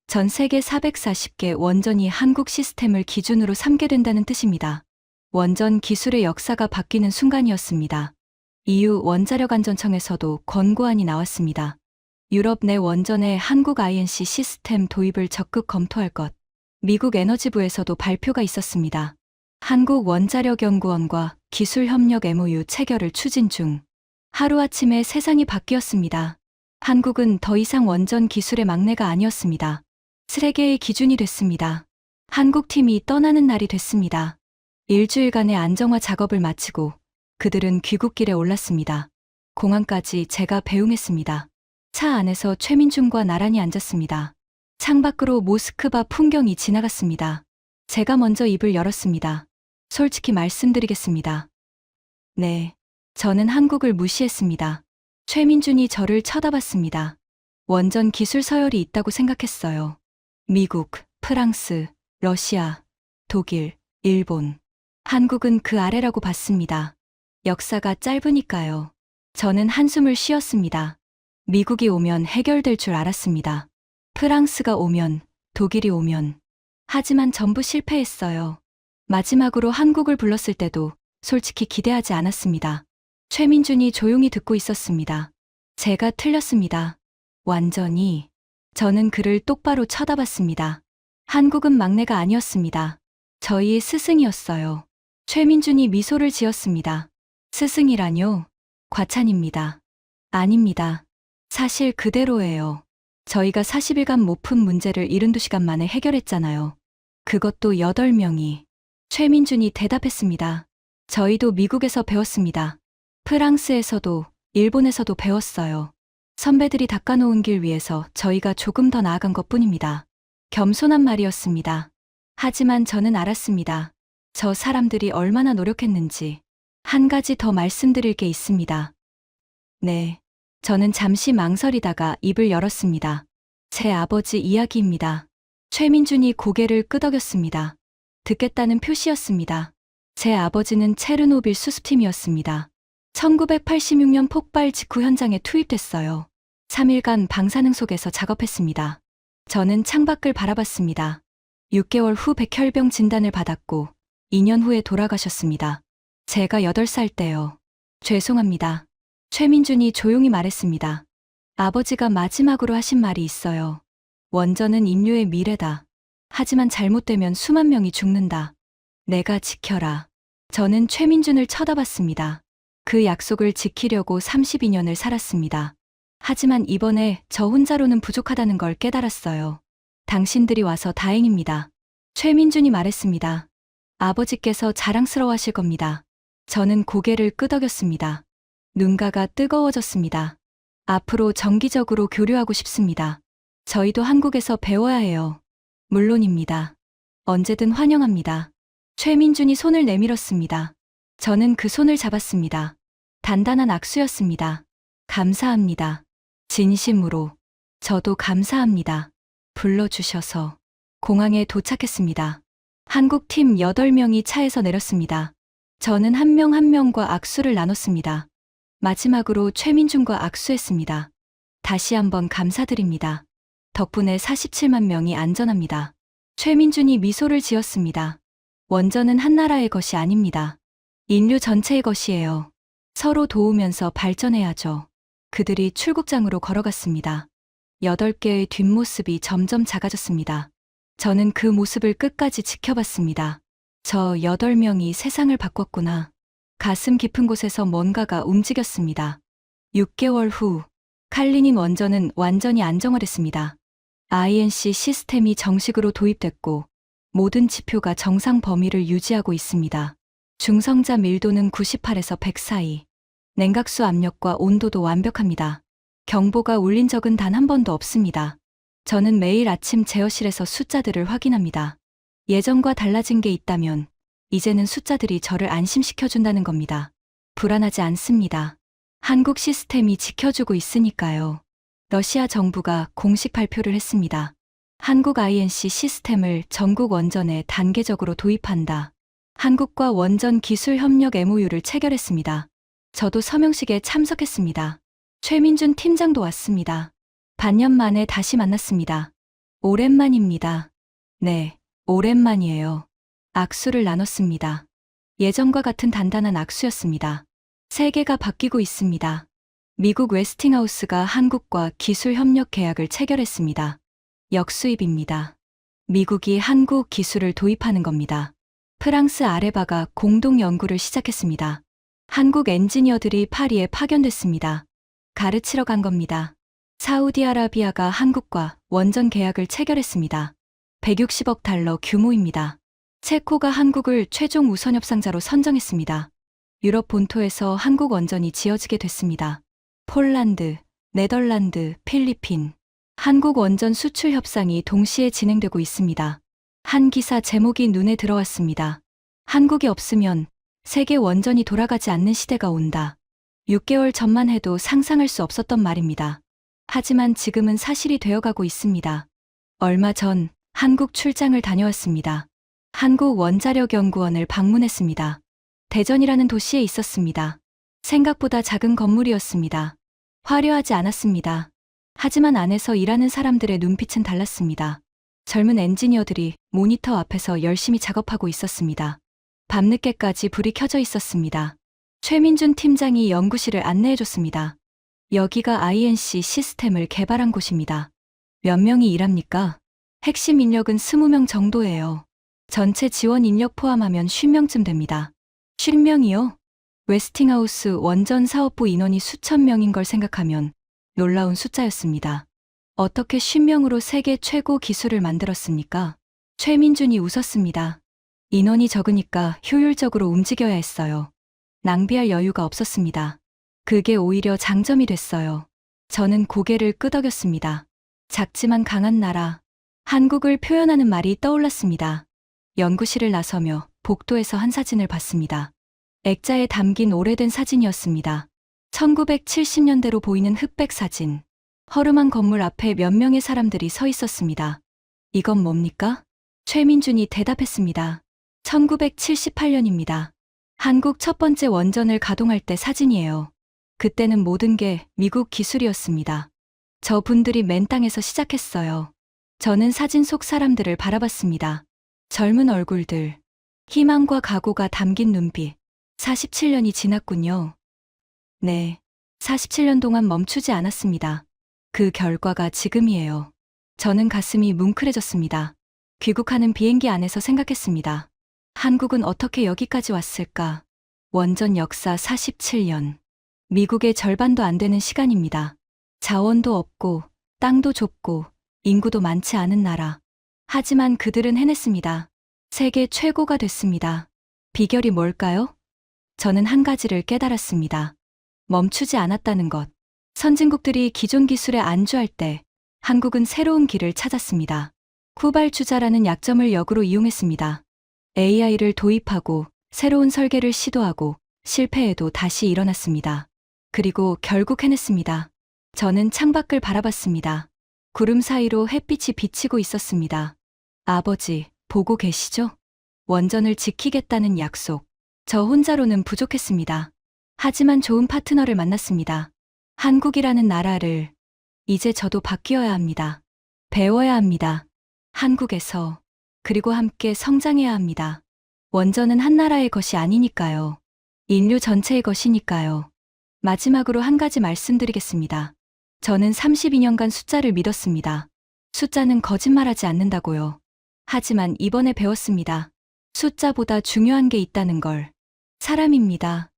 전 세계 440개 원전이 한국 시스템을 기준으로 삼게 된다는 뜻입니다. 원전 기술의 역사가 바뀌는 순간이었습니다. EU 원자력안전청에서도 권고안이 나왔습니다. 유럽 내 원전의 한국 INC 시스템 도입을 적극 검토할 것. 미국 에너지부에서도 발표가 있었습니다. 한국원자력연구원과 기술협력 MOU 체결을 추진 중. 하루아침에 세상이 바뀌었습니다. 한국은 더 이상 원전 기술의 막내가 아니었습니다. 세계의 기준이 됐습니다. 한국팀이 떠나는 날이 됐습니다. 일주일간의 안정화 작업을 마치고 그들은 귀국길에 올랐습니다. 공항까지 제가 배웅했습니다. 차 안에서 최민준과 나란히 앉았습니다. 창밖으로 모스크바 풍경이 지나갔습니다. 제가 먼저 입을 열었습니다. 솔직히 말씀드리겠습니다. 네, 저는 한국을 무시했습니다. 최민준이 저를 쳐다봤습니다. 원전 기술 서열이 있다고 생각했어요. 미국, 프랑스, 러시아, 독일, 일본. 한국은 그 아래라고 봤습니다. 역사가 짧으니까요. 저는 한숨을 쉬었습니다. 미국이 오면 해결될 줄 알았습니다. 프랑스가 오면, 독일이 오면. 하지만 전부 실패했어요. 마지막으로 한국을 불렀을 때도 솔직히 기대하지 않았습니다. 최민준이 조용히 듣고 있었습니다. 제가 틀렸습니다. 완전히. 저는 그를 똑바로 쳐다봤습니다. 한국은 막내가 아니었습니다. 저희의 스승이었어요. 최민준이 미소를 지었습니다. 스승이라뇨? 과찬입니다. 아닙니다. 사실 그대로예요. 저희가 40일간 못 푼 문제를 72시간 만에 해결했잖아요. 그것도 8명이. 최민준이 대답했습니다. 저희도 미국에서 배웠습니다. 프랑스에서도, 일본에서도 배웠어요. 선배들이 닦아놓은 길 위에서 저희가 조금 더 나아간 것뿐입니다. 겸손한 말이었습니다. 하지만 저는 알았습니다. 저 사람들이 얼마나 노력했는지. 한 가지 더 말씀드릴 게 있습니다. 네. 저는 잠시 망설이다가 입을 열었습니다. 제 아버지 이야기입니다. 최민준이 고개를 끄덕였습니다. 듣겠다는 표시였습니다. 제 아버지는 체르노빌 수습팀이었습니다. 1986년 폭발 직후 현장에 투입됐어요. 3일간 방사능 속에서 작업했습니다. 저는 창밖을 바라봤습니다. 6개월 후 백혈병 진단을 받았고 2년 후에 돌아가셨습니다. 제가 8살 때요. 죄송합니다. 최민준이 조용히 말했습니다. 아버지가 마지막으로 하신 말이 있어요. 원전은 인류의 미래다. 하지만 잘못되면 수만 명이 죽는다. 내가 지켜라. 저는 최민준을 쳐다봤습니다. 그 약속을 지키려고 32년을 살았습니다. 하지만 이번에 저 혼자로는 부족하다는 걸 깨달았어요. 당신들이 와서 다행입니다. 최민준이 말했습니다. 아버지께서 자랑스러워하실 겁니다. 저는 고개를 끄덕였습니다. 눈가가 뜨거워졌습니다. 앞으로 정기적으로 교류하고 싶습니다. 저희도 한국에서 배워야 해요. 물론입니다. 언제든 환영합니다. 최민준이 손을 내밀었습니다. 저는 그 손을 잡았습니다. 단단한 악수였습니다. 감사합니다. 진심으로. 저도 감사합니다. 불러주셔서. 공항에 도착했습니다. 한국팀 8명이 차에서 내렸습니다. 저는 한 명 한 명과 악수를 나눴습니다. 마지막으로 최민준과 악수했습니다. 다시 한번 감사드립니다. 덕분에 47만 명이 안전합니다. 최민준이 미소를 지었습니다. 원전은 한 나라의 것이 아닙니다. 인류 전체의 것이에요. 서로 도우면서 발전해야죠. 그들이 출국장으로 걸어갔습니다. 8개의 뒷모습이 점점 작아졌습니다. 저는 그 모습을 끝까지 지켜봤습니다. 저 8명이 세상을 바꿨구나. 가슴 깊은 곳에서 뭔가가 움직였습니다. 6개월 후, 칼리닌 원전은 완전히 안정화됐습니다. INC 시스템이 정식으로 도입됐고, 모든 지표가 정상 범위를 유지하고 있습니다. 중성자 밀도는 98에서 100 사이. 냉각수 압력과 온도도 완벽합니다. 경보가 울린 적은 단 한 번도 없습니다. 저는 매일 아침 제어실에서 숫자들을 확인합니다. 예전과 달라진 게 있다면 이제는 숫자들이 저를 안심시켜준다는 겁니다. 불안하지 않습니다. 한국 시스템이 지켜주고 있으니까요. 러시아 정부가 공식 발표를 했습니다. 한국 INC 시스템을 전국 원전에 단계적으로 도입한다. 한국과 원전 기술 협력 MOU를 체결했습니다. 저도 서명식에 참석했습니다. 최민준 팀장도 왔습니다. 반년 만에 다시 만났습니다. 오랜만입니다. 네, 오랜만이에요. 악수를 나눴습니다. 예전과 같은 단단한 악수였습니다. 세계가 바뀌고 있습니다. 미국 웨스팅하우스가 한국과 기술 협력 계약을 체결했습니다. 역수입입니다. 미국이 한국 기술을 도입하는 겁니다. 프랑스 아레바가 공동 연구를 시작했습니다. 한국 엔지니어들이 파리에 파견됐습니다. 가르치러 간 겁니다. 사우디아라비아가 한국과 원전 계약을 체결했습니다. 160억 달러 규모입니다. 체코가 한국을 최종 우선 협상자로 선정했습니다. 유럽 본토에서 한국 원전이 지어지게 됐습니다. 폴란드, 네덜란드, 필리핀, 한국 원전 수출 협상이 동시에 진행되고 있습니다. 한 기사 제목이 눈에 들어왔습니다. 한국이 없으면 세계 원전이 돌아가지 않는 시대가 온다. 6개월 전만 해도 상상할 수 없었던 말입니다. 하지만 지금은 사실이 되어가고 있습니다. 얼마 전 한국 출장을 다녀왔습니다. 한국원자력연구원을 방문했습니다. 대전이라는 도시에 있었습니다. 생각보다 작은 건물이었습니다. 화려하지 않았습니다. 하지만 안에서 일하는 사람들의 눈빛은 달랐습니다. 젊은 엔지니어들이 모니터 앞에서 열심히 작업하고 있었습니다. 밤늦게까지 불이 켜져 있었습니다. 최민준 팀장이 연구실을 안내해줬습니다. 여기가 INC 시스템을 개발한 곳입니다. 몇 명이 일합니까? 핵심 인력은 20명 정도예요. 전체 지원 인력 포함하면 50명쯤 됩니다. 50명이요? 웨스팅하우스 원전 사업부 인원이 수천 명인 걸 생각하면 놀라운 숫자였습니다. 어떻게 50명으로 세계 최고 기술을 만들었습니까? 최민준이 웃었습니다. 인원이 적으니까 효율적으로 움직여야 했어요. 낭비할 여유가 없었습니다. 그게 오히려 장점이 됐어요. 저는 고개를 끄덕였습니다. 작지만 강한 나라, 한국을 표현하는 말이 떠올랐습니다. 연구실을 나서며 복도에서 한 사진을 봤습니다. 액자에 담긴 오래된 사진이었습니다. 1970년대로 보이는 흑백 사진. 허름한 건물 앞에 몇 명의 사람들이 서 있었습니다. 이건 뭡니까? 최민준이 대답했습니다. 1978년입니다. 한국 첫 번째 원전을 가동할 때 사진이에요. 그때는 모든 게 미국 기술이었습니다. 저분들이 맨 땅에서 시작했어요. 저는 사진 속 사람들을 바라봤습니다. 젊은 얼굴들, 희망과 각오가 담긴 눈빛. 47년이 지났군요. 네, 47년 동안 멈추지 않았습니다. 그 결과가 지금이에요. 저는 가슴이 뭉클해졌습니다. 귀국하는 비행기 안에서 생각했습니다. 한국은 어떻게 여기까지 왔을까? 원전 역사 47년. 미국의 절반도 안 되는 시간입니다. 자원도 없고, 땅도 좁고, 인구도 많지 않은 나라. 하지만 그들은 해냈습니다. 세계 최고가 됐습니다. 비결이 뭘까요? 저는 한 가지를 깨달았습니다. 멈추지 않았다는 것. 선진국들이 기존 기술에 안주할 때 한국은 새로운 길을 찾았습니다. 후발주자라는 약점을 역으로 이용했습니다. AI를 도입하고 새로운 설계를 시도하고 실패해도 다시 일어났습니다. 그리고 결국 해냈습니다. 저는 창밖을 바라봤습니다. 구름 사이로 햇빛이 비치고 있었습니다. 아버지, 보고 계시죠? 원전을 지키겠다는 약속. 저 혼자로는 부족했습니다. 하지만 좋은 파트너를 만났습니다. 한국이라는 나라를. 이제 저도 바뀌어야 합니다. 배워야 합니다. 한국에서. 그리고 함께 성장해야 합니다. 원전은 한 나라의 것이 아니니까요. 인류 전체의 것이니까요. 마지막으로 한 가지 말씀드리겠습니다. 저는 32년간 숫자를 믿었습니다. 숫자는 거짓말하지 않는다고요. 하지만 이번에 배웠습니다. 숫자보다 중요한 게 있다는 걸. 사람입니다.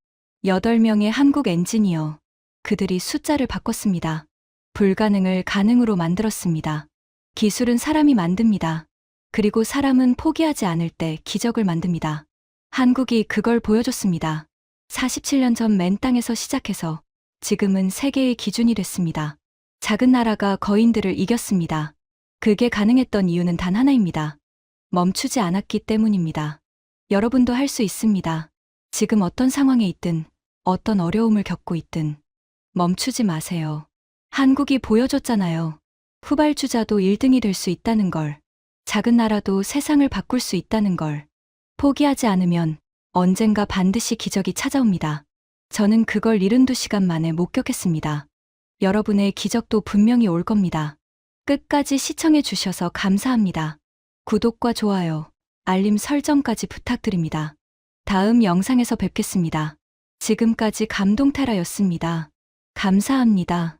8명의 한국 엔지니어. 그들이 숫자를 바꿨습니다. 불가능을 가능으로 만들었습니다. 기술은 사람이 만듭니다. 그리고 사람은 포기하지 않을 때 기적을 만듭니다. 한국이 그걸 보여줬습니다. 47년 전 맨 땅에서 시작해서 지금은 세계의 기준이 됐습니다. 작은 나라가 거인들을 이겼습니다. 그게 가능했던 이유는 단 하나입니다. 멈추지 않았기 때문입니다. 여러분도 할 수 있습니다. 지금 어떤 상황에 있든, 어떤 어려움을 겪고 있든, 멈추지 마세요. 한국이 보여줬잖아요. 후발주자도 1등이 될 수 있다는 걸. 작은 나라도 세상을 바꿀 수 있다는 걸. 포기하지 않으면 언젠가 반드시 기적이 찾아옵니다. 저는 그걸 72시간 만에 목격했습니다. 여러분의 기적도 분명히 올 겁니다. 끝까지 시청해 주셔서 감사합니다. 구독과 좋아요, 알림 설정까지 부탁드립니다. 다음 영상에서 뵙겠습니다. 지금까지 감동테라였습니다. 감사합니다.